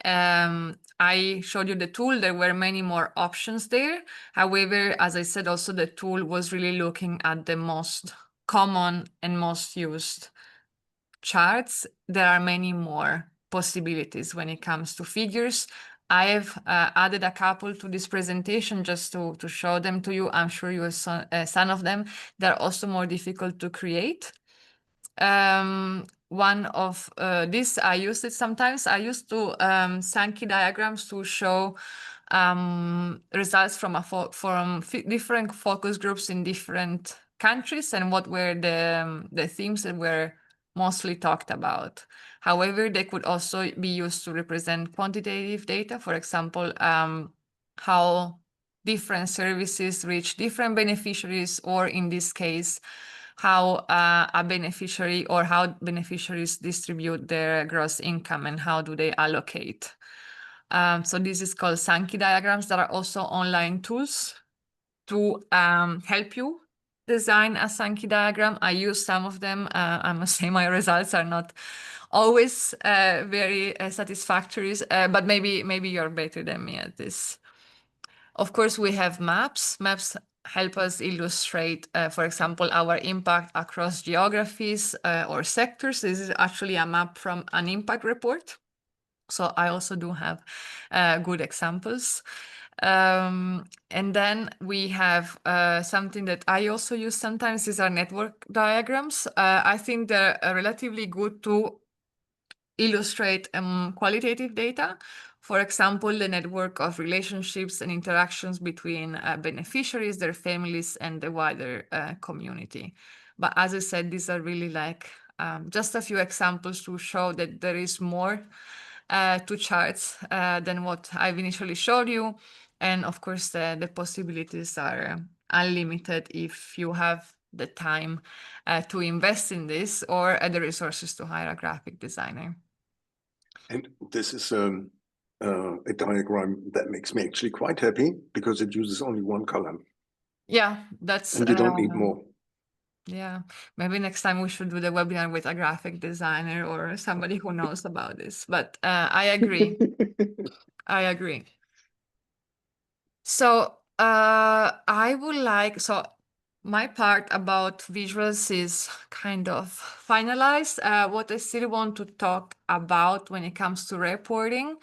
I showed you the tool. There were many more options there. However, as I said, also the tool was really looking at the most common and most used charts. There are many more possibilities when it comes to figures. I've added a couple to this presentation just to show them to you. I'm sure you saw some of them. They're also more difficult to create. One of this, I used it sometimes. I used to Sankey diagrams to show results from different focus groups in different countries and what were the themes that were mostly talked about. However, they could also be used to represent quantitative data. For example, how different services reach different beneficiaries, or in this case, how a beneficiary or how beneficiaries distribute their gross income and how do they allocate. So this is called Sankey diagrams. There are also online tools to help you design a Sankey diagram. I use some of them. I must say my results are not always very satisfactory, but maybe you're better than me at this. Of course, we have maps. Maps help us illustrate, for example, our impact across geographies or sectors. This is actually a map from an impact report. So I also do have good examples. And then we have something that I also use sometimes. These are network diagrams. I think they're relatively good to illustrate qualitative data. For example, the network of relationships and interactions between beneficiaries, their families, and the wider community. But as I said, these are really like just a few examples to show that there is more to charts than what I've initially showed you. And of course, the possibilities are unlimited if you have the time to invest in this or the resources to hire a graphic designer. And this is a diagram that makes me actually quite happy because it uses only one column. Yeah, that's... And you don't need more. Yeah, maybe next time we should do the webinar with a graphic designer or somebody who knows about this. But I agree. I agree. So I would like... So my part about visuals is kind of finalized. What I still want to talk about when it comes to reporting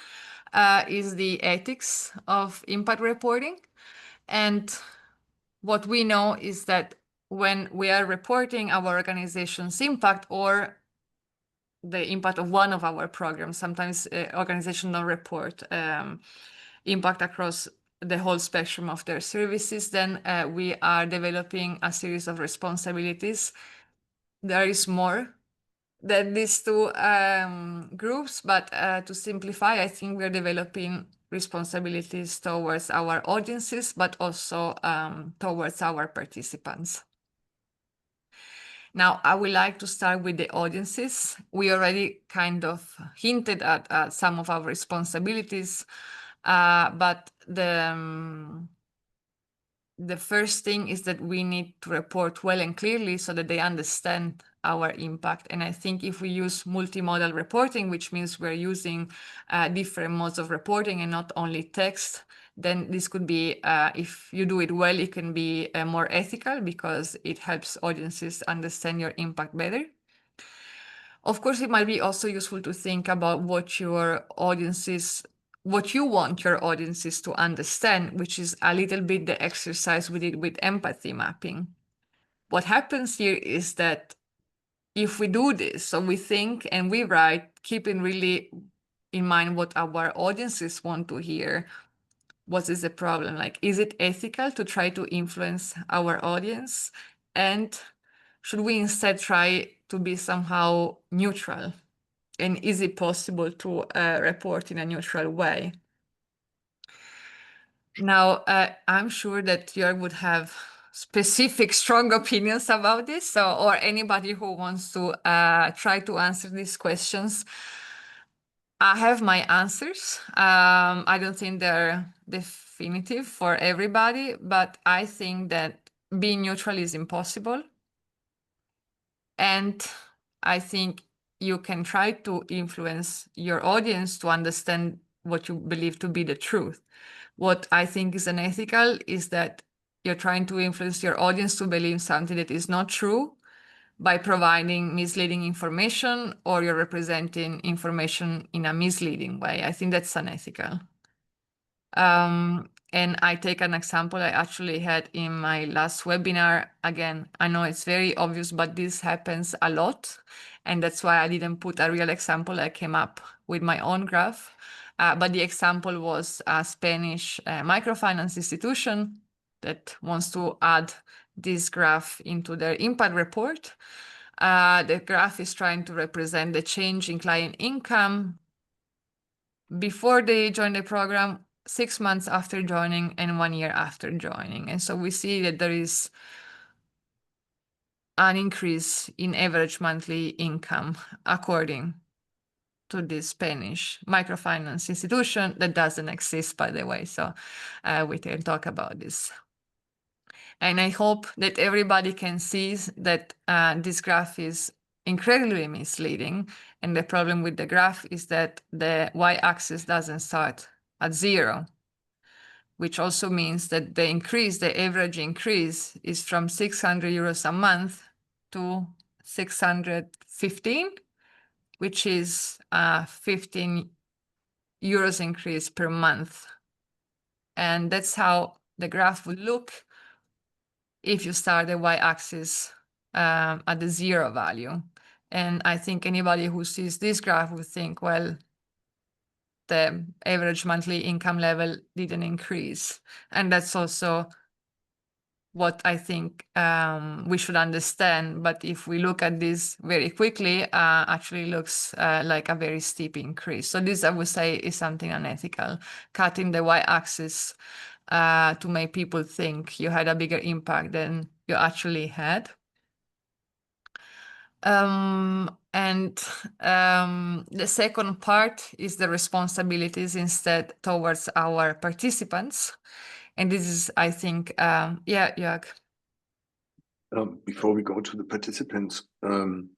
is the ethics of impact reporting. And what we know is that when we are reporting our organization's impact or the impact of one of our programs, sometimes organizations don't report impact across the whole spectrum of their services, then we are developing a series of responsibilities. There is more than these two groups, but to simplify, I think we're developing responsibilities towards our audiences, but also towards our participants. Now, I would like to start with the audiences. We already kind of hinted at some of our responsibilities, but the first thing is that we need to report well and clearly so that they understand our impact. And I think if we use multimodal reporting, which means we're using different modes of reporting and not only text, then this could be, if you do it well, it can be more ethical because it helps audiences understand your impact better. Of course, it might be also useful to think about what you want your audiences to understand, which is a little bit the exercise we did with empathy mapping. What happens here is that if we do this, so we think and we write, keeping really in mind what our audiences want to hear, what is the problem? Like, is it ethical to try to influence our audience? And should we instead try to be somehow neutral? And is it possible to report in a neutral way? Now, I'm sure that Jörg would have specific, strong opinions about this, or anybody who wants to try to answer these questions. I have my answers. I don't think they're definitive for everybody, but I think that being neutral is impossible. And I think you can try to influence your audience to understand what you believe to be the truth. What I think is unethical is that you're trying to influence your audience to believe something that is not true by providing misleading information, or you're representing information in a misleading way. I think that's unethical. And I take an example I actually had in my last webinar. Again, I know it's very obvious, but this happens a lot. And that's why I didn't put a real example. I came up with my own graph. But the example was a Spanish microfinance institution that wants to add this graph into their impact report. The graph is trying to represent the change in client income before they join the program, 6 months after joining, and 1 year after joining. And so we see that there is an increase in average monthly income according to this Spanish microfinance institution that doesn't exist, by the way. So we can talk about this. And I hope that everybody can see that this graph is incredibly misleading. And the problem with the graph is that the y-axis doesn't start at 0, which also means that the average increase is from 600 euros a month to 615, which is a 15 euros increase per month. And that's how the graph would look if you start the y-axis at the 0 value. And I think anybody who sees this graph would think, well, the average monthly income level didn't increase. And that's also what I think we should understand. But if we look at this very quickly, actually looks like a very steep increase. So this, I would say, is something unethical, cutting the y-axis to make people think you had a bigger impact than you actually had. And the second part is the responsibilities instead towards our participants. And this is, I think, yeah, Jörg. Before we go to the participants, one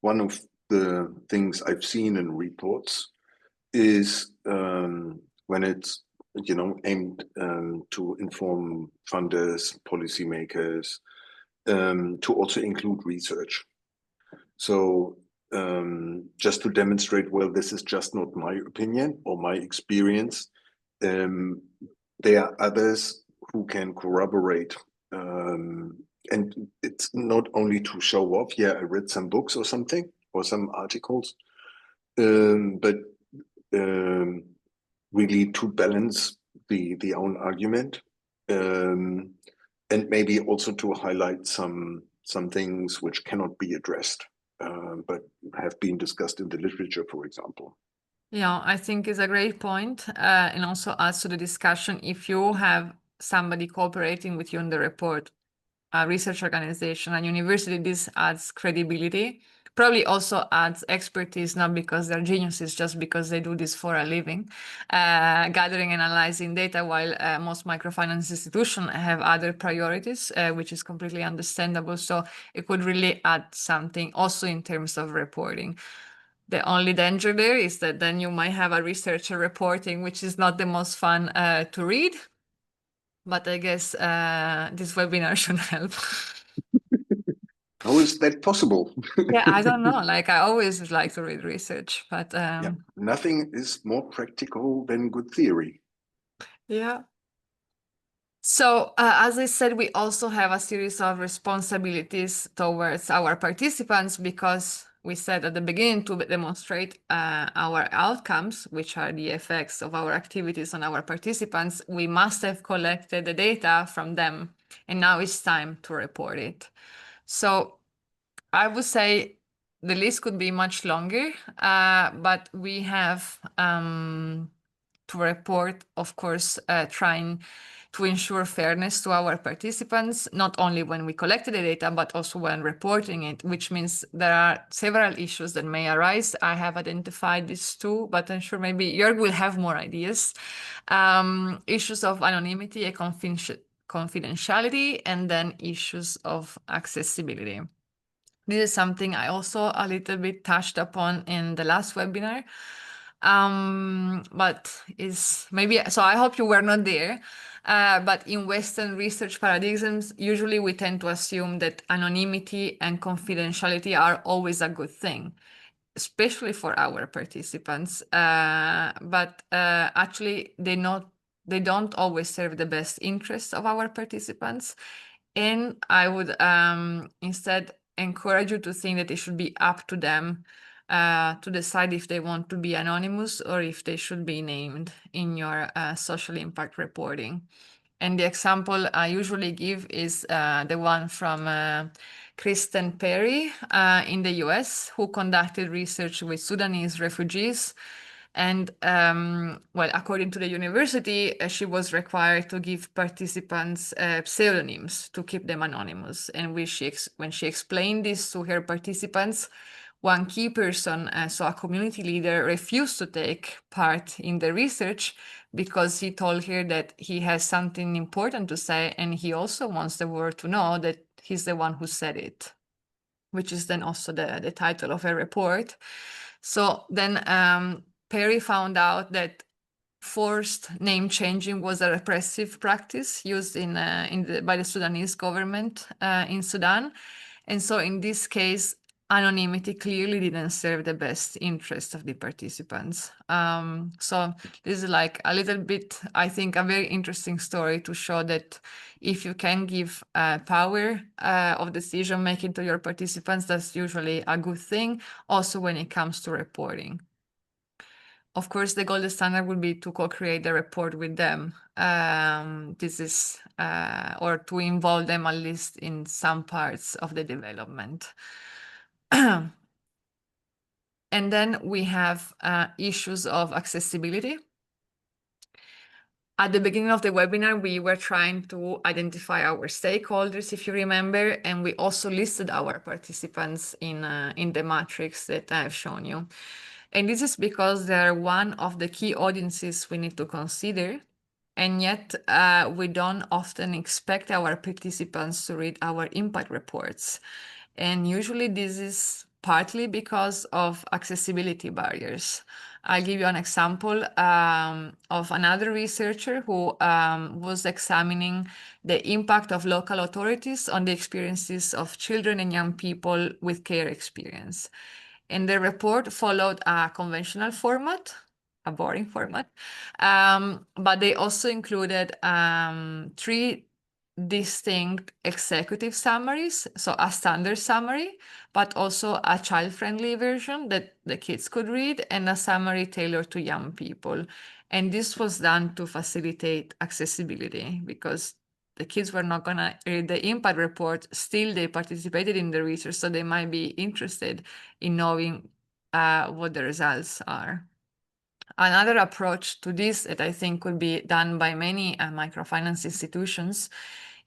of the things I've seen in reports is when it's aimed to inform funders, policymakers, to also include research. So just to demonstrate, well, this is just not my opinion or my experience. There are others who can corroborate. And it's not only to show off, yeah, I read some books or something, or some articles, but really to balance the own argument, and maybe also to highlight some things which cannot be addressed, but have been discussed in the literature, for example. Yeah, I think it's a great point, and also adds to the discussion. If you have somebody cooperating with you in the report, a research organization, a university, this adds credibility. Probably also adds expertise, not because they're geniuses, just because they do this for a living, gathering and analyzing data, while most microfinance institutions have other priorities, which is completely understandable. So it could really add something also in terms of reporting. The only danger there is that then you might have a researcher reporting, which is not the most fun to read. But I guess this webinar should help. How is that possible? Yeah, I don't know. Like, I always like to read research, but yeah, nothing is more practical than good theory. Yeah. So, as I said, we also have a series of responsibilities towards our participants, because we said at the beginning to demonstrate our outcomes, which are the effects of our activities on our participants, we must have collected the data from them, and now it's time to report it. So I would say the list could be much longer, but we have to report, of course, trying to ensure fairness to our participants, not only when we collected the data, but also when reporting it, which means there are several issues that may arise. I have identified these two, but I'm sure maybe Jörg will have more ideas. Issues of anonymity and confidentiality, and then issues of accessibility. This is something I also a little bit touched upon in the last webinar. But is maybe, so I hope you were not there, but in Western research paradigms, usually we tend to assume that anonymity and confidentiality are always a good thing. especially for our participants, but actually they don't always serve the best interests of our participants. And I would instead encourage you to think that it should be up to them to decide if they want to be anonymous or if they should be named in your social impact reporting. And the example I usually give is the one from Kristen Perry in the US, who conducted research with Sudanese refugees. And well, according to the university, she was required to give participants pseudonyms to keep them anonymous. And when she explained this to her participants, one key person, so a community leader, refused to take part in the research because he told her that he has something important to say and he also wants the world to know that he's the one who said it, which is then also the title of her report. So then Perry found out that forced name changing was a repressive practice used by the Sudanese government in Sudan. And so in this case, anonymity clearly didn't serve the best interest of the participants. So this is like a little bit, I think, a very interesting story to show that if you can give power of decision making to your participants, that's usually a good thing, also when it comes to reporting. Of course, the gold standard would be to co-create the report with them. This is, or to involve them at least in some parts of the development. And then we have issues of accessibility. At the beginning of the webinar, we were trying to identify our stakeholders, if you remember, and we also listed our participants in the matrix that I have shown you. And this is because they're one of the key audiences we need to consider, and yet we don't often expect our participants to read our impact reports. And usually this is partly because of accessibility barriers. I'll give you an example of another researcher who was examining the impact of local authorities on the experiences of children and young people with care experience. And the report followed a conventional format, a boring format, but they also included 3 distinct executive summaries, so a standard summary, but also a child-friendly version that the kids could read, and a summary tailored to young people. And this was done to facilitate accessibility because the kids were not going to read the impact report. Still, they participated in the research, so they might be interested in knowing what the results are. Another approach to this that I think could be done by many microfinance institutions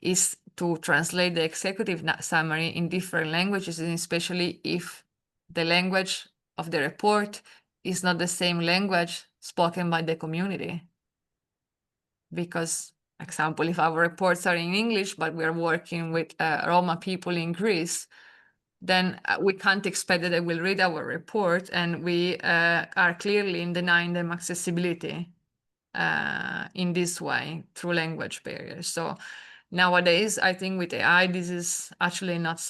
is to translate the executive summary in different languages, and especially if the language of the report is not the same language spoken by the community. Because, example, if our reports are in English, but we're working with Roma people in Greece, then we can't expect that they will read our report, and we are clearly denying them accessibility in this way through language barriers. So nowadays, I think with AI, this is actually not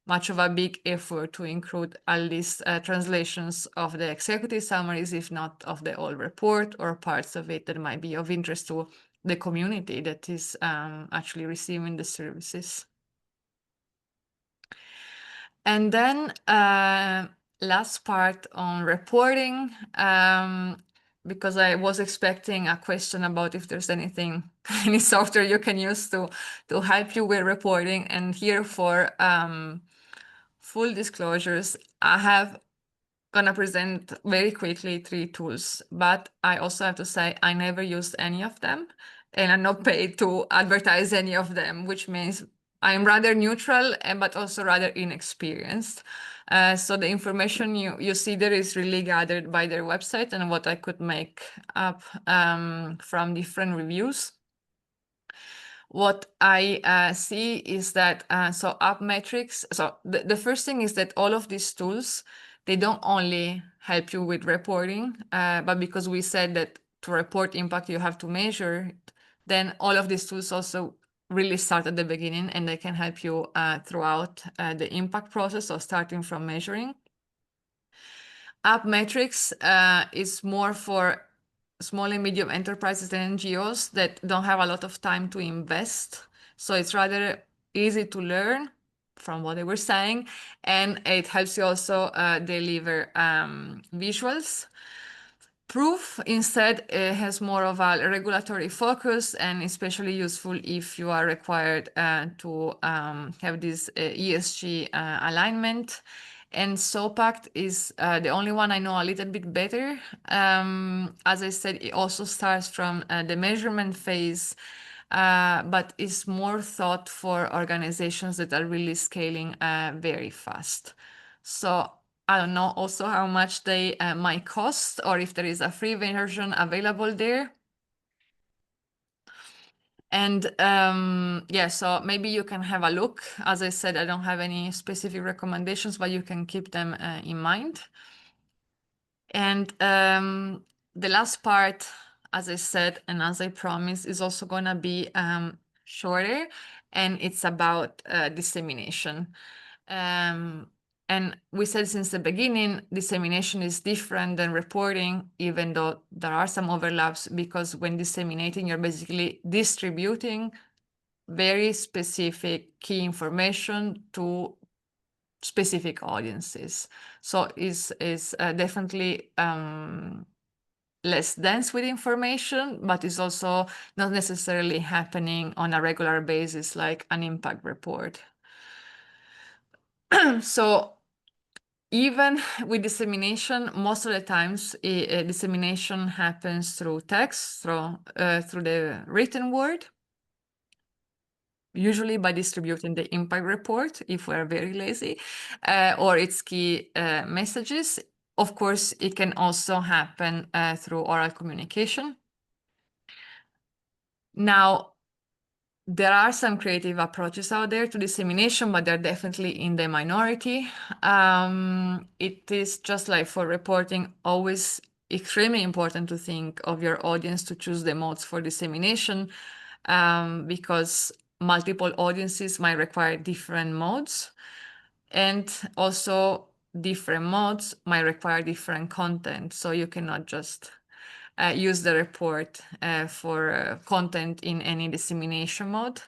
much of a big effort to include at least translations of the executive summaries, if not of the whole report or parts of it that might be of interest to the community that is actually receiving the services. And then last part on reporting, because I was expecting a question about if there's anything, any software you can use to help you with reporting. And here for full disclosures, I have gonna present very quickly 3 tools, but I also have to say I never used any of them, and I'm not paid to advertise any of them, which means I'm rather neutral, but also rather inexperienced. So the information you see there is really gathered by their website and what I could make up from different reviews. What I see is that, so app metrics, so the first thing is that all of these tools, they don't only help you with reporting, but because we said that to report impact, you have to measure it, then all of these tools also really start at the beginning, and they can help you throughout the impact process, so starting from measuring. App metrics is more for small and medium enterprises and NGOs that don't have a lot of time to invest. So it's rather easy to learn from what they were saying, and it helps you also deliver visuals. Proof instead has more of a regulatory focus and especially useful if you are required to have this ESG alignment. And SOPACT is the only one I know a little bit better. As I said, it also starts from the measurement phase, but is more thought for organizations that are really scaling very fast. So I don't know also how much they might cost, or if there is a free version available there. And yeah, so maybe you can have a look. As I said, I don't have any specific recommendations, but you can keep them in mind. And the last part, as I said, and as I promised, is also going to be shorter, and it's about dissemination. And we said since the beginning, dissemination is different than reporting, even though there are some overlaps, because when disseminating, you're basically distributing very specific key information to specific audiences. So it's definitely less dense with information, but it's also not necessarily happening on a regular basis like an impact report. So even with dissemination, most of the times dissemination happens through text, through the written word, usually by distributing the impact report if we're very lazy, or its key messages. Of course, it can also happen through oral communication. Now, there are some creative approaches out there to dissemination, but they're definitely in the minority. It is just like for reporting, always extremely important to think of your audience to choose the modes for dissemination, because multiple audiences might require different modes, and also different modes might require different content. So you cannot just use the report for content in any dissemination mode.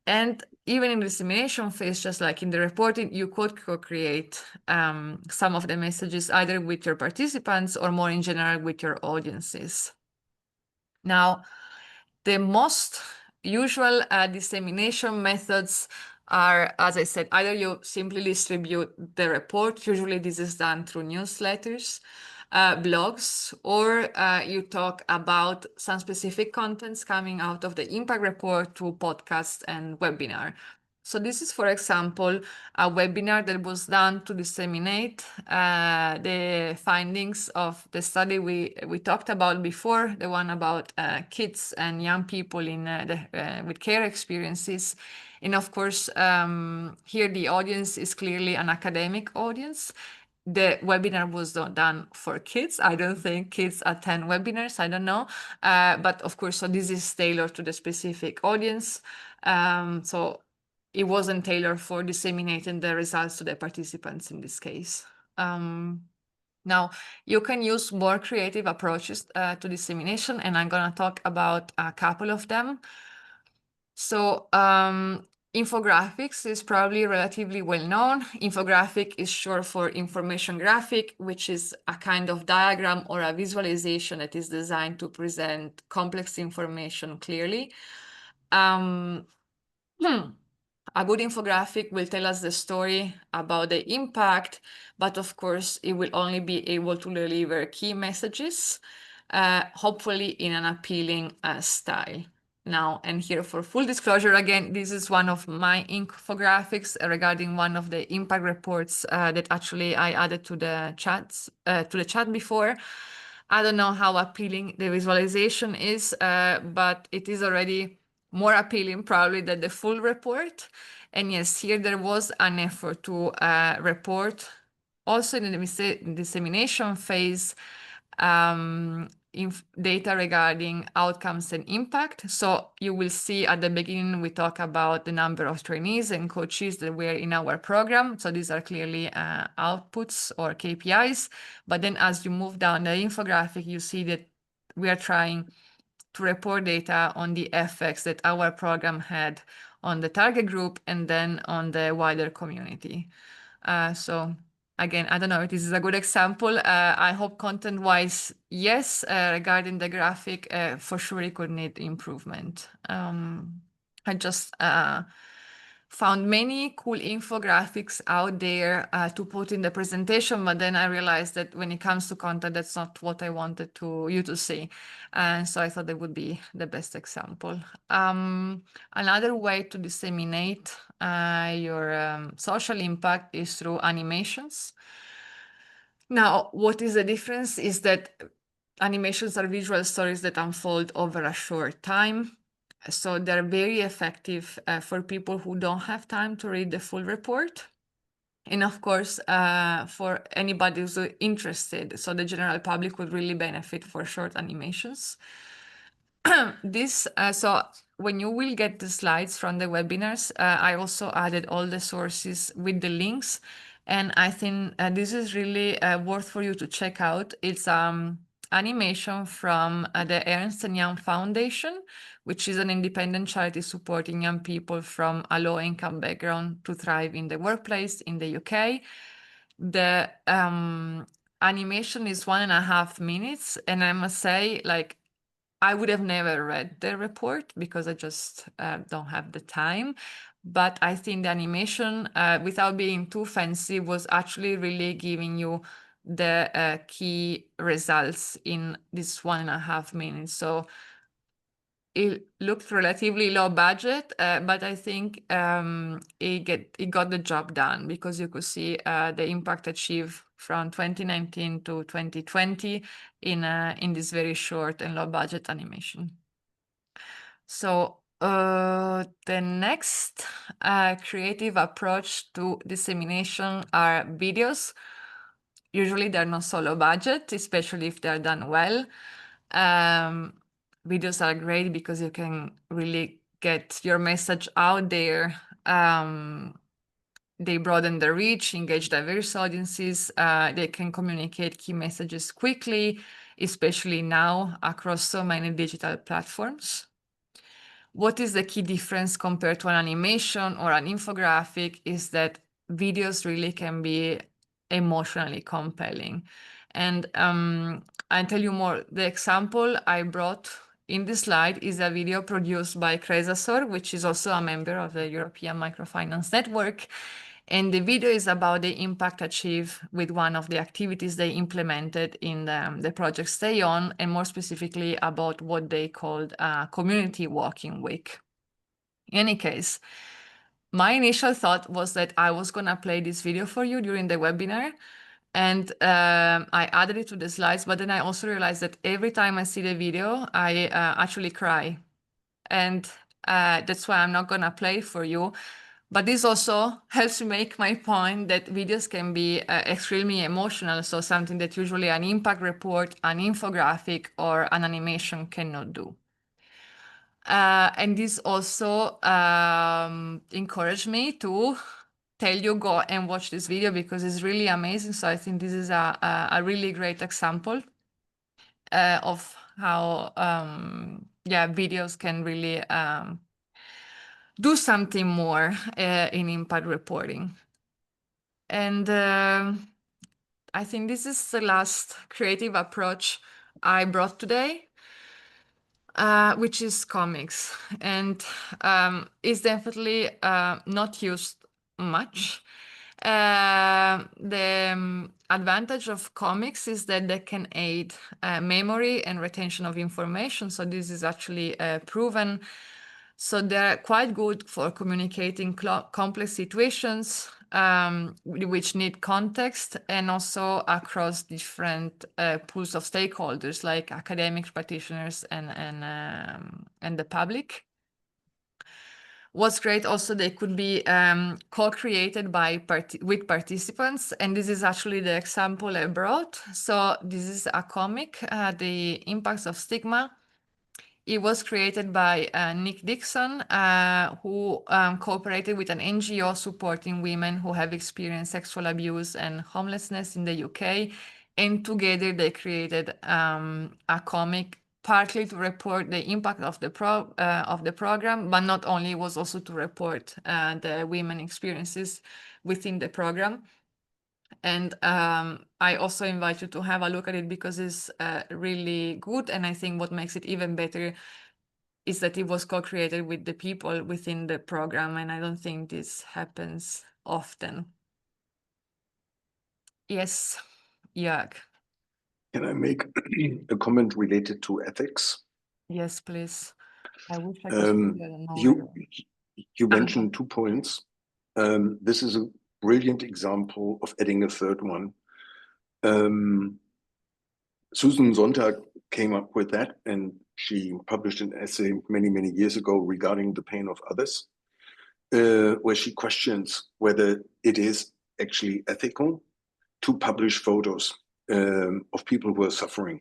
And even in the dissemination phase, just like in the reporting, you could co-create some of the messages either with your participants or more in general with your audiences. Now, the most usual dissemination methods are, as I said, either you simply distribute the report. Usually this is done through newsletters, blogs, or you talk about some specific contents coming out of the impact report to podcasts and webinar. So this is, for example, a webinar that was done to disseminate the findings of the study we talked about before, the one about kids and young people in with care experiences. And of course, here the audience is clearly an academic audience. The webinar was not done for kids. I don't think kids attend webinars. I don't know. But of course, so this is tailored to the specific audience. So it wasn't tailored for disseminating the results to the participants in this case. Now, you can use more creative approaches to dissemination, and I'm going to talk about a couple of them. So infographics is probably relatively well known. Infographic is short for information graphic, which is a kind of diagram or a visualization that is designed to present complex information clearly. A good infographic will tell us the story about the impact, but of course, it will only be able to deliver key messages, hopefully in an appealing style. Now, and here for full disclosure, again, this is one of my infographics regarding one of the impact reports that actually I added to the chat before. I don't know how appealing the visualization is, but it is already more appealing probably than the full report. And yes, here there was an effort to report also in the dissemination phase data regarding outcomes and impact. So you will see at the beginning, we talk about the number of trainees and coaches that were in our program. So these are clearly outputs or KPIs. But then as you move down the infographic, you see that we are trying to report data on the effects that our program had on the target group and then on the wider community. So again, I don't know if this is a good example. I hope content-wise, yes. Regarding the graphic, for sure it could need improvement. I just found many cool infographics out there to put in the presentation, but then I realized that when it comes to content, that's not what I wanted you to see. And so I thought that would be the best example. Another way to disseminate your social impact is through animations. Now, what is the difference is that animations are visual stories that unfold over a short time. So they're very effective for people who don't have time to read the full report. And of course, for anybody who's interested, so the general public would really benefit for short animations. So when you will get the slides from the webinars, I also added all the sources with the links. And I think this is really worth for you to check out. It's animation from the Ernst & Young Foundation, which is an independent charity supporting young people from a low-income background to thrive in the workplace in the UK. The animation is 1.5 minutes, and I must say, like, I would have never read the report because I just don't have the time. But I think the animation, without being too fancy, was actually really giving you the key results in this 1.5 minutes. So it looked relatively low budget, but I think it got the job done because you could see the impact achieved from 2019 to 2020 in this very short and low budget animation. So the next creative approach to dissemination are videos. Usually they're not so low budget, especially if they're done well. Videos are great because you can really get your message out there. They broaden the reach, engage diverse audiences. They can communicate key messages quickly, especially now across so many digital platforms. What is the key difference compared to an animation or an infographic is that videos really can be emotionally compelling. And I'll tell you more. The example I brought in this slide is a video produced by Cresasor, which is also a member of the European Microfinance Network. And the video is about the impact achieved with one of the activities they implemented in the project Stay On, and more specifically about what they called a community walking week. In any case, my initial thought was that I was going to play this video for you during the webinar, and I added it to the slides, but then I also realized that every time I see the video, I actually cry. And that's why I'm not going to play it for you. But this also helps to make my point that videos can be extremely emotional, so something that usually an impact report, an infographic, or an animation cannot do. And this also encouraged me to tell you, go and watch this video because it's really amazing. So I think this is a really great example of how videos can really do something more in impact reporting. And I think this is the last creative approach I brought today, which is comics. And it's definitely not used much. The advantage of comics is that they can aid memory and retention of information. So this is actually proven. So they're quite good for communicating complex situations which need context, and also across different pools of stakeholders like academics, practitioners, and the public. what's great also, they could be co-created with participants, and this is actually the example I brought. So this is a comic, The Impacts of Stigma. It was created by Nick Dixon, who cooperated with an NGO supporting women who have experienced sexual abuse and homelessness in the UK. And together they created a comic, partly to report the impact of the program, but not only, it was also to report the women experiences within the program. And I also invite you to have a look at it because it's really good. And I think what makes it even better is that it was co-created with the people within the program, and I don't think this happens often. Yes, Jörg. Can I make a comment related to ethics? Yes, please. I wish I could see, I don't know. You mentioned 2 points. This is a brilliant example of adding a third one. Susan Sontag came up with that, and she published an essay many, many years ago regarding the pain of others, where she questions whether it is actually ethical to publish photos of people who are suffering,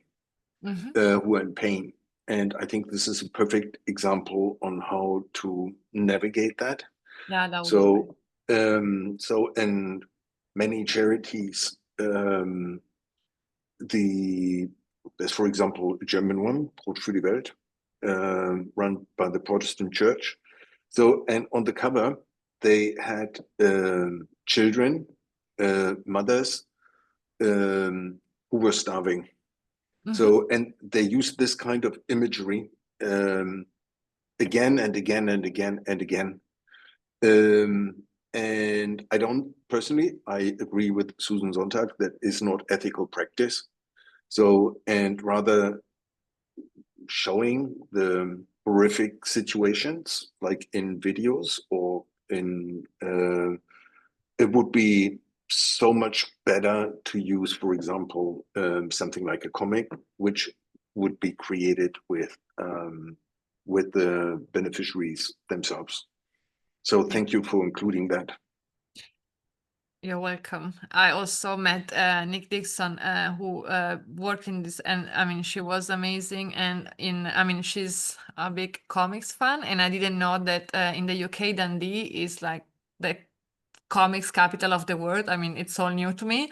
who are in pain. And I think this is a perfect example on how to navigate that. Yeah, that would be great. So in many charities, there's, for example, a German one, Brot für die Welt, run by the Protestant Church. So, and on the cover, they had children, mothers, who were starving. So, and they used this kind of imagery again and again and again and again. And I don't personally, I agree with Susan Sontag that is not ethical practice. So, and rather showing the horrific situations like in videos or in, it would be so much better to use, for example, something like a comic, which would be created with the beneficiaries themselves. So thank you for including that. You're welcome. I also met Nick Dixon, who worked in this, and I mean, she was amazing. And I mean, she's a big comics fan, and I didn't know that in the UK, Dundee is like the comics capital of the world. I mean, it's all new to me.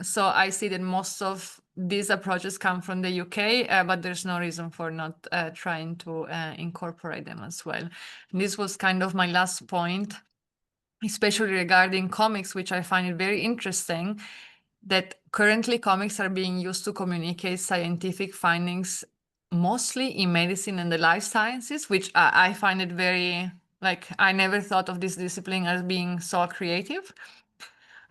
So I see that most of these approaches come from the UK, but there's no reason for not trying to incorporate them as well. And this was kind of my last point, especially regarding comics, which I find it very interesting that currently comics are being used to communicate scientific findings, mostly in medicine and the life sciences, which I find it very, like, I never thought of this discipline as being so creative.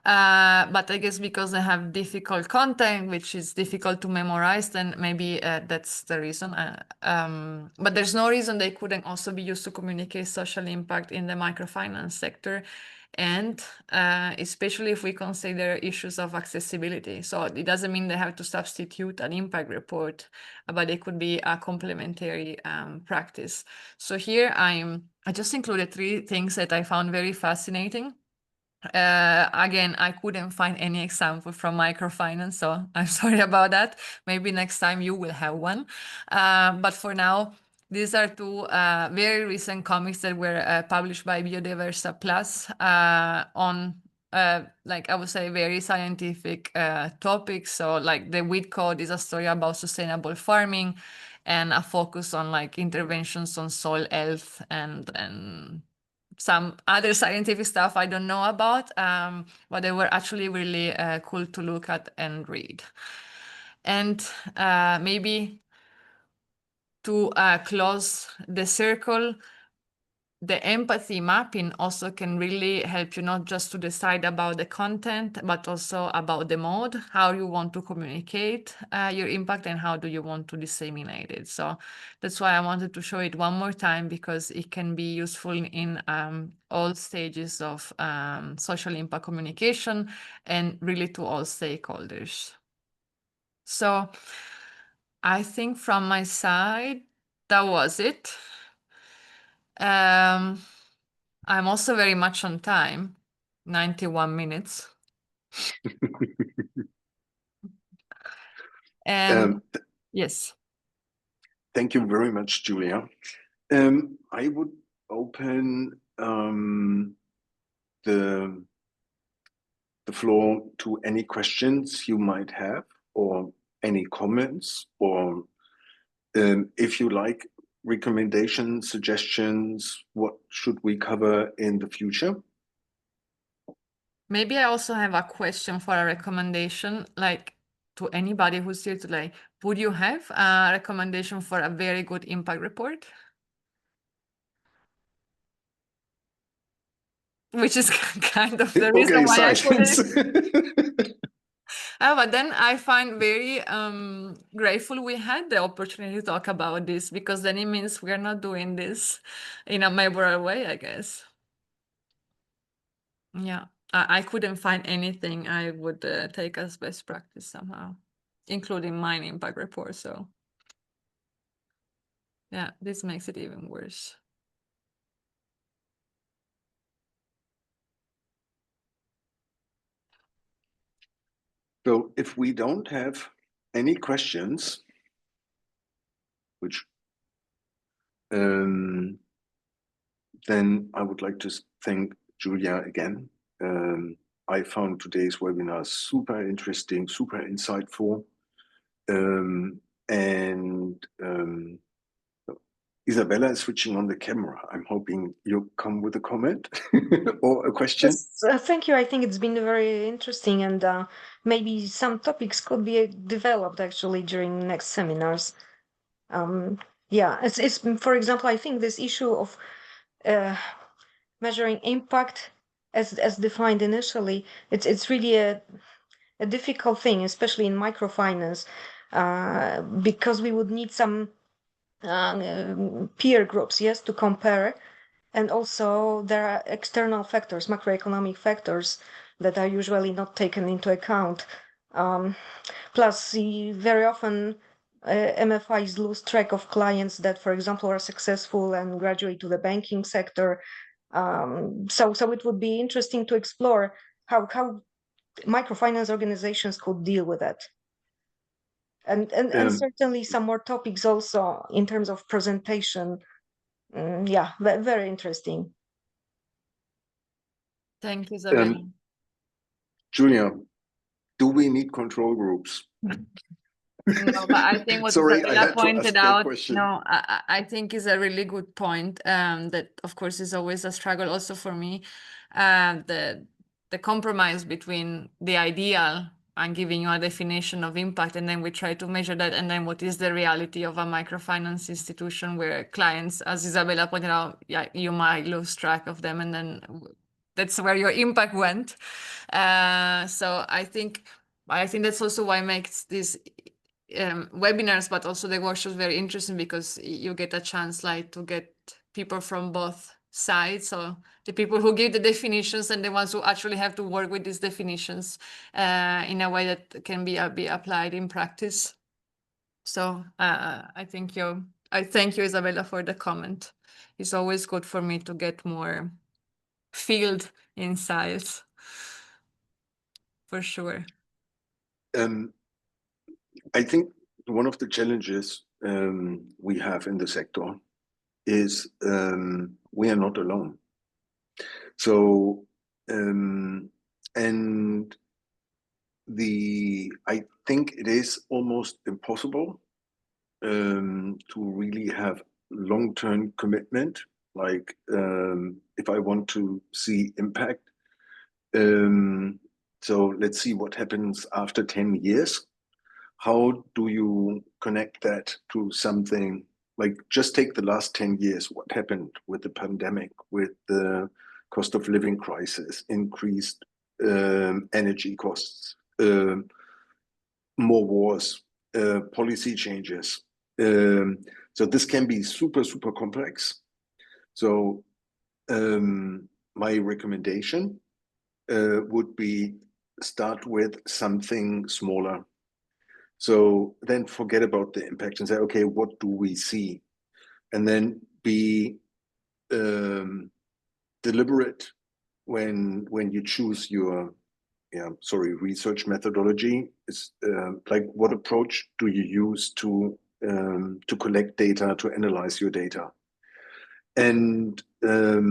But I guess because they have difficult content, which is difficult to memorize, then maybe that's the reason. But there's no reason they couldn't also be used to communicate social impact in the microfinance sector. And especially if we consider issues of accessibility. So it doesn't mean they have to substitute an impact report, but it could be a complementary practice. So here I just included 3 things that I found very fascinating. Again, I couldn't find any example from microfinance, so I'm sorry about that. Maybe next time you will have one. But for now, these are 2 very recent comics that were published by Biodiversa Plus on, like I would say, very scientific topics. So like the Wheat Code is a story about sustainable farming and a focus on like interventions on soil health and some other scientific stuff I don't know about, but they were actually really cool to look at and read. And maybe to close the circle, the empathy mapping also can really help you not just to decide about the content, but also about the mode, how you want to communicate your impact and how do you want to disseminate it. So that's why I wanted to show it one more time, because it can be useful in all stages of social impact communication and really to all stakeholders. So I think from my side, that was it. I'm also very much on time, 91 minutes. Yes. Thank you very much, Julia. I would open the floor to any questions you might have, or any comments, or if you like, recommendations, suggestions, what should we cover in the future? Maybe I also have a question for a recommendation, like to anybody who's here today. Would you have a recommendation for a very good impact report? Which is kind of the reason why I put it. But then I find very grateful we had the opportunity to talk about this, because then it means we are not doing this in a memorable way, I guess. Yeah, I couldn't find anything I would take as best practice somehow, including mine impact report. So yeah, this makes it even worse. So if we don't have any questions, which then I would like to thank Julia again. I found today's webinar super interesting, super insightful. Isabella is switching on the camera. I'm hoping you'll come with a comment or a question. Yes, thank you. I think it's been very interesting, and maybe some topics could be developed actually during next seminars. Yeah, it's for example, I think this issue of measuring impact as defined initially, it's really a difficult thing, especially in microfinance, because we would need some peer groups, yes, to compare. And also there are external factors, macroeconomic factors, that are usually not taken into account. Plus, very often MFIs lose track of clients that, for example, are successful and graduate to the banking sector. So it would be interesting to explore how microfinance organizations could deal with that. And certainly some more topics also in terms of presentation. Yeah, very interesting. Thank you, Isabella. Julia, do we need control groups? No, but I think what Isabella pointed out, no, I think is a really good point. That of course is always a struggle also for me. The compromise between the ideal and giving you a definition of impact, and then we try to measure that, and then what is the reality of a microfinance institution where clients, as Isabella pointed out, yeah, you might lose track of them, and then that's where your impact went. So I think that's also why makes this webinars, but also the workshops, very interesting, because you get a chance like to get people from both sides. So the people who give the definitions and the ones who actually have to work with these definitions in a way that can be applied in practice. So I thank you, Isabella, for the comment. It's always good for me to get more field insights, for sure. I think one of the challenges we have in the sector is we are not alone. So, and I think it is almost impossible to really have long-term commitment. Like if I want to see impact, so let's see what happens after 10 years. How do you connect that to something like, just take the last 10 years, what happened with the pandemic, with the cost of living crisis, increased energy costs, more wars, policy changes. So this can be super, super complex. So my recommendation would be start with something smaller. So then forget about the impact and say, okay, what do we see? And then be deliberate when you choose your research methodology. Is like, what approach do you use to collect data, to analyze your data? And there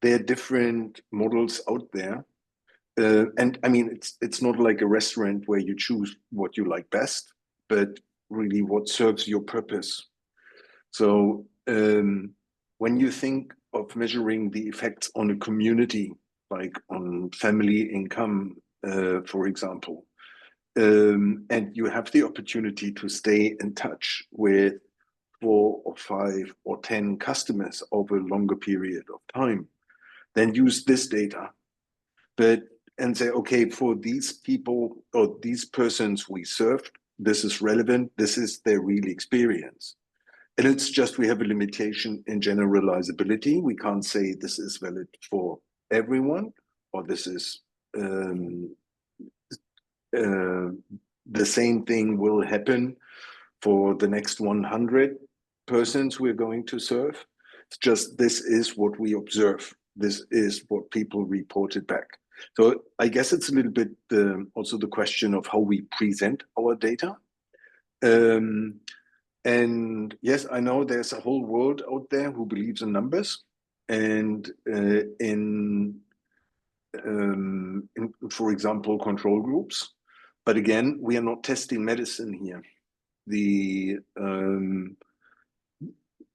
are different models out there. And I mean, it's not like a restaurant where you choose what you like best, but really what serves your purpose. So when you think of measuring the effects on a community, like on family income, for example, and you have the opportunity to stay in touch with 4 or 5 or 10 customers over a longer period of time, then use this data. And say, okay, for these people or these persons we served, this is relevant, this is their real experience. And it's just, we have a limitation in generalizability. We can't say this is valid for everyone, or this is the same thing will happen for the next 100 persons we're going to serve. It's just, this is what we observe. This is what people reported back. So I guess it's a little bit also the question of how we present our data. And yes, I know there's a whole world out there who believes in numbers, and in for example, control groups. But again, we are not testing medicine here.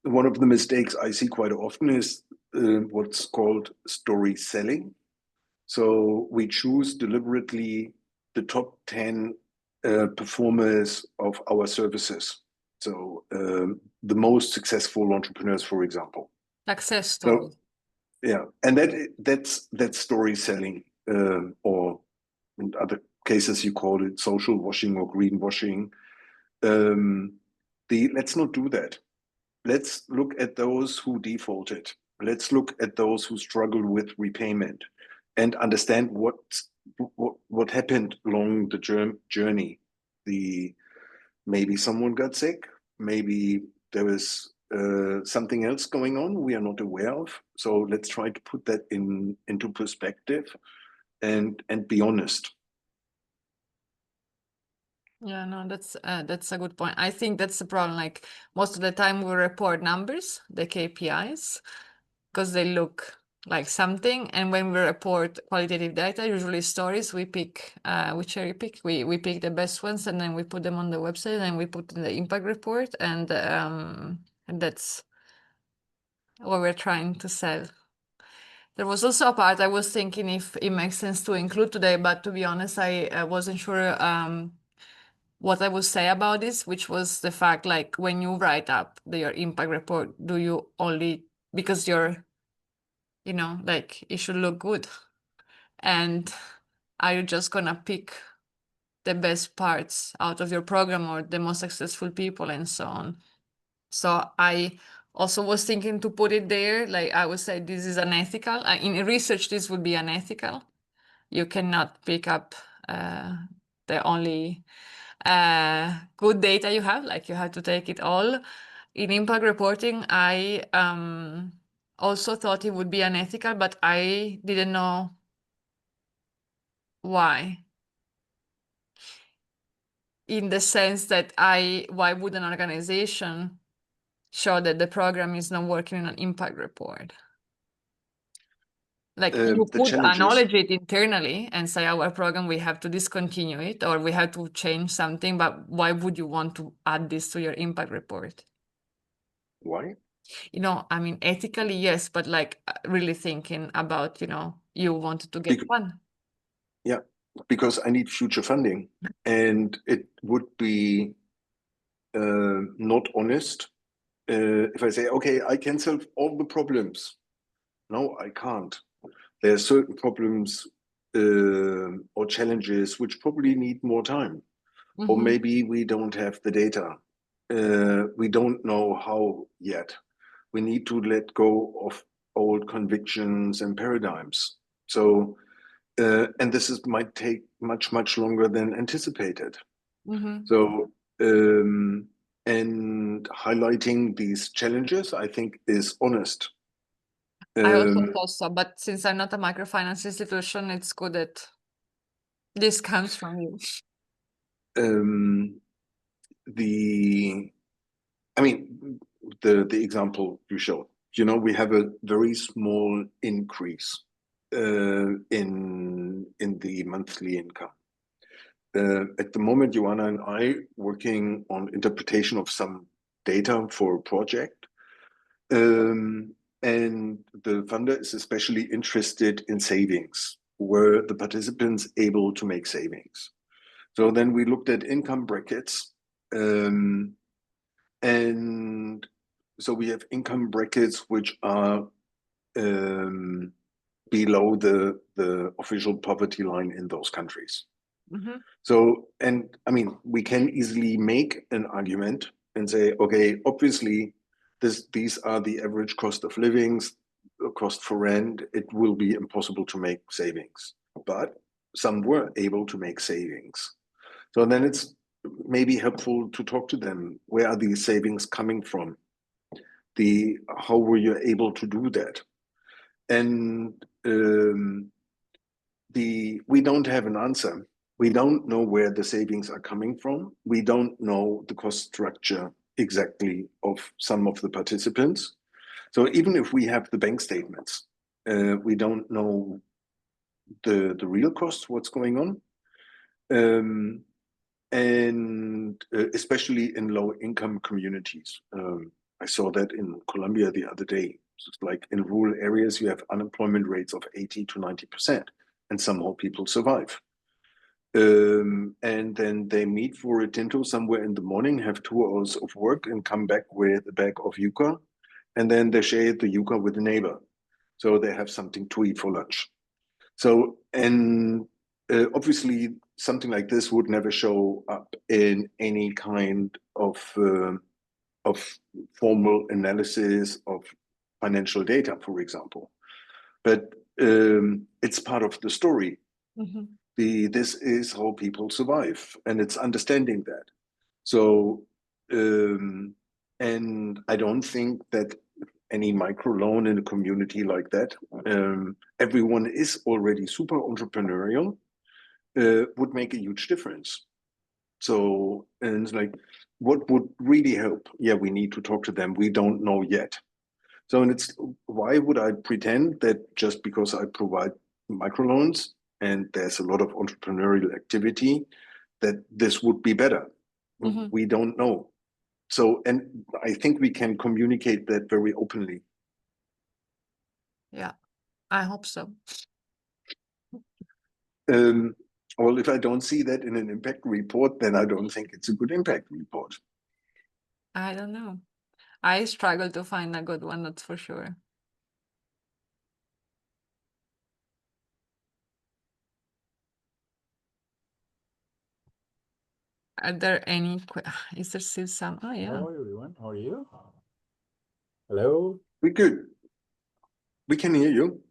One of the mistakes I see quite often is what's called story selling. So we choose deliberately the top 10 performers of our services. So the most successful entrepreneurs, for example. Success story. So, yeah, and that's story selling, or in other cases you call it social washing or greenwashing. Let's not do that. Let's look at those who defaulted. Let's look at those who struggle with repayment, and understand what happened along the journey. Maybe someone got sick. Maybe there was something else going on we are not aware of. So let's try to put that into perspective and be honest. Yeah, no, that's a good point. I think that's the problem. Like, most of the time we report numbers, the KPIs, because they look like something. And when we report qualitative data, usually stories, we cherry pick, we pick the best ones, and then we put them on the website, and we put in the impact report, and that's what we're trying to sell. There was also a part I was thinking if it makes sense to include today, but to be honest, I wasn't sure what I would say about this, which was the fact, like, when you write up your impact report, do you only, because you're, like, it should look good, and are you just gonna pick the best parts out of your program or the most successful people and so on? So I also was thinking to put it there, like, I would say this is unethical. In research, this would be unethical. You cannot pick up the only good data you have, like, you have to take it all. In impact reporting, I also thought it would be unethical, but I didn't know why. In the sense that why would an organization show that the program is not working in an impact report? Like, you could acknowledge it internally and say, our program, we have to discontinue it, or we have to change something, but why would you want to add this to your impact report? Why? I mean, ethically, yes, but like, really thinking about, you wanted to get one. Yeah, because I need future funding, and it would be not honest if I say, okay, I can solve all the problems. No, I can't. There are certain problems or challenges which probably need more time. Or maybe we don't have the data. We don't know how yet. We need to let go of old convictions and paradigms. So, and this might take much, much longer than anticipated. So and highlighting these challenges, I think, is honest. I also thought so, but since I'm not a microfinance institution, it's good that this comes from you. The example you showed, we have a very small increase in the monthly income. At the moment, Joanna and I working on interpretation of some data for a project. And the funder is especially interested in savings. Were the participants able to make savings? So then we looked at income brackets. And so we have income brackets which are below the official poverty line in those countries. Mm-hmm. So, and I mean, we can easily make an argument and say, okay, obviously, these are the average cost of livings, cost for rent. It will be impossible to make savings, but some were able to make savings. So then it's maybe helpful to talk to them. Where are these savings coming from? How were you able to do that? And we don't have an answer. We don't know where the savings are coming from. We don't know the cost structure exactly of some of the participants. So even if we have the bank statements, we don't know the real cost, what's going on. And especially in low income communities. I saw that in Colombia the other day. It's like in rural areas, you have unemployment rates of 80 to 90%, and somehow people survive. And then they meet for a tinto somewhere in the morning, have 2 hours of work, and come back with a bag of yuca. And then they share the yuca with a neighbor. So they have something to eat for lunch. So, and obviously, something like this would never show up in any kind of formal analysis of financial data, for example. But it's part of the story. Mm-hmm. This is how people survive, and it's understanding that. So, and I don't think that any microloan in a community like that, everyone is already super entrepreneurial, would make a huge difference. So, and it's like, what would really help? Yeah, we need to talk to them. We don't know yet. So, and it's why would I pretend that just because I provide microloans and there's a lot of entrepreneurial activity, that this would be better? Mm-hmm. We don't know. So, and I think we can communicate that very openly. Yeah, I hope so. Well, if I don't see that in an impact report, then I don't think it's a good impact report. I don't know. I struggle to find a good one, that's for sure. Are there any is there still some? Oh yeah. Hello everyone, how are you? Hello? We're good. We can hear you.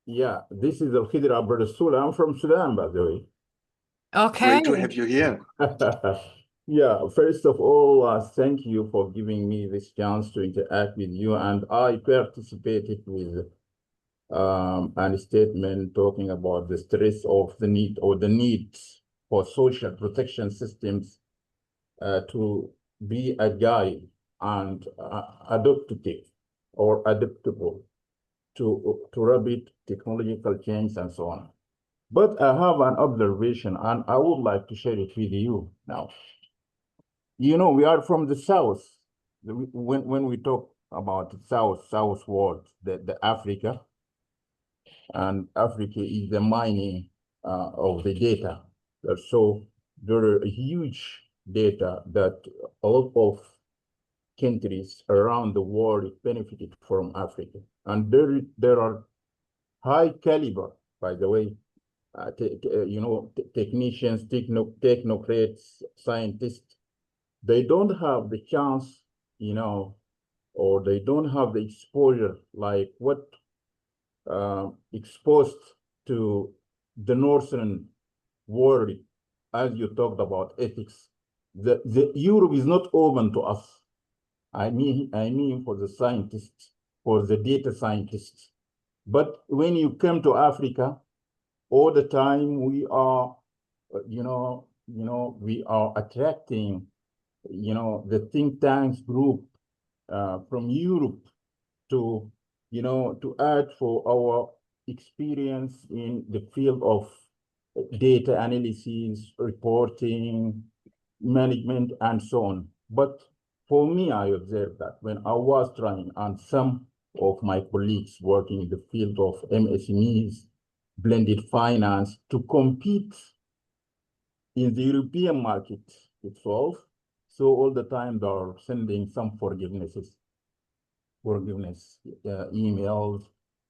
Yeah, this is Al-Khidr Abdul. I'm from Sudan, by the way. Okay. Great to have you here. Yeah, first of all, thank you for giving me this chance to interact with you. And I participated with a statement talking about the stress of the need or the needs for social protection systems to be agile and adaptive or adaptable to rapid technological change and so on. But I have an observation and I would like to share it with you now. You know, we are from the South. When we talk about South world, the Africa, and Africa is the mining of the data. So there are huge data that a lot of countries around the world benefited from Africa. And there are high caliber, by the way, technicians, technocrats, scientists. They don't have the chance, or they don't have the exposure like what exposed to the Northern world, as you talked about ethics, the Europe is not open to us. I mean for the scientists, for the data scientists. But when you come to Africa, all the time we are, we are attracting, the think tanks group from Europe to, to add for our experience in the field of data analysis, reporting, management, and so on. But for me, I observed that when I was trying, and some of my colleagues working in the field of MSMEs, blended finance, to compete in the European market itself, so all the time they're sending some forgiveness emails.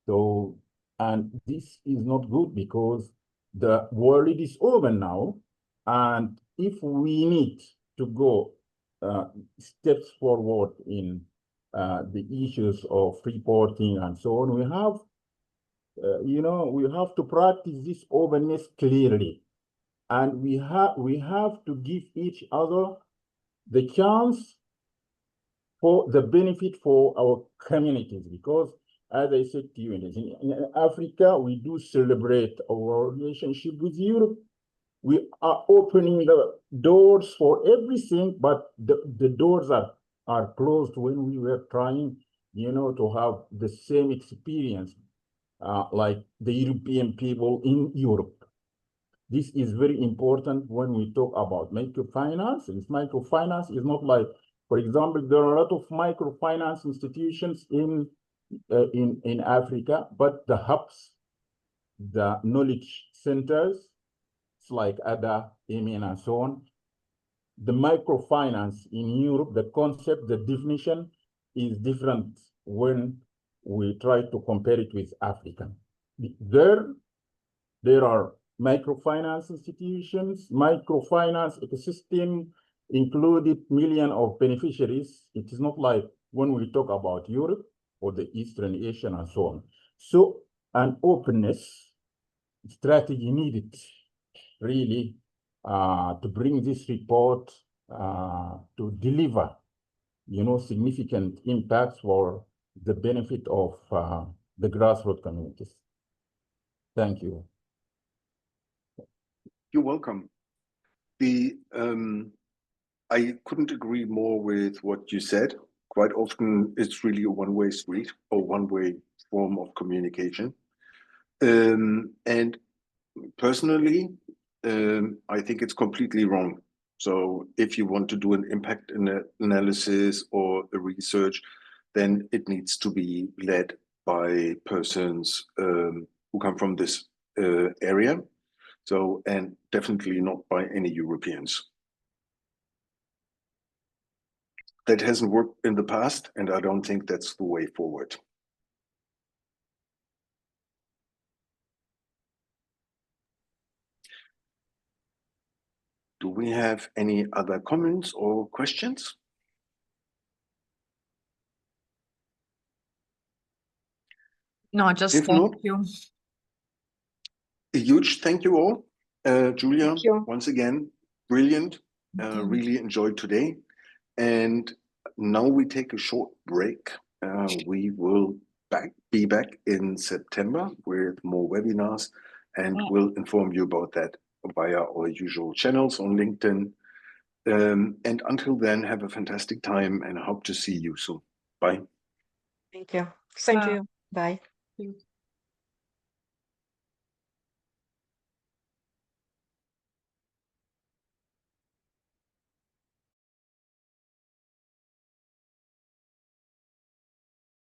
So, and this is not good because the world is open now. And if we need to go steps forward in the issues of reporting and so on, we have, we have to practice this openness clearly. And we have to give each other the chance for the benefit for our communities, because as I said to you, in Africa, we do celebrate our relationship with Europe. We are opening the doors for everything, but the doors are closed when we were trying, to have the same experience like the European people in Europe. This is very important when we talk about microfinance. And microfinance is not like, for example, there are a lot of microfinance institutions in Africa, but the hubs, the knowledge centers, it's like ADA, EMIN, and so on. The microfinance in Europe, the concept, the definition is different when we try to compare it with Africa. There are microfinance institutions, microfinance ecosystem, included millions of beneficiaries. It is not like when we talk about Europe or the Eastern Asian and so on. So an openness strategy needed really to bring this report to deliver, significant impacts for the benefit of the grassroots communities. Thank you. You're welcome. I couldn't agree more with what you said. Quite often, it's really a one-way street or one-way form of communication. And personally, I think it's completely wrong. So if you want to do an impact analysis or a research, then it needs to be led by persons who come from this area. So, and definitely not by any Europeans. That hasn't worked in the past, and I don't think that's the way forward. Do we have any other comments or questions? No, just if thank not, you. A huge thank you all. Julia, once again, brilliant. Really enjoyed today. And now we take a short break. We will be back in September with more webinars, and we'll inform you about that via our usual channels on LinkedIn. And until then, have a fantastic time, and I hope to see you soon. Bye. Thank you. Thank you. Bye. Thank you.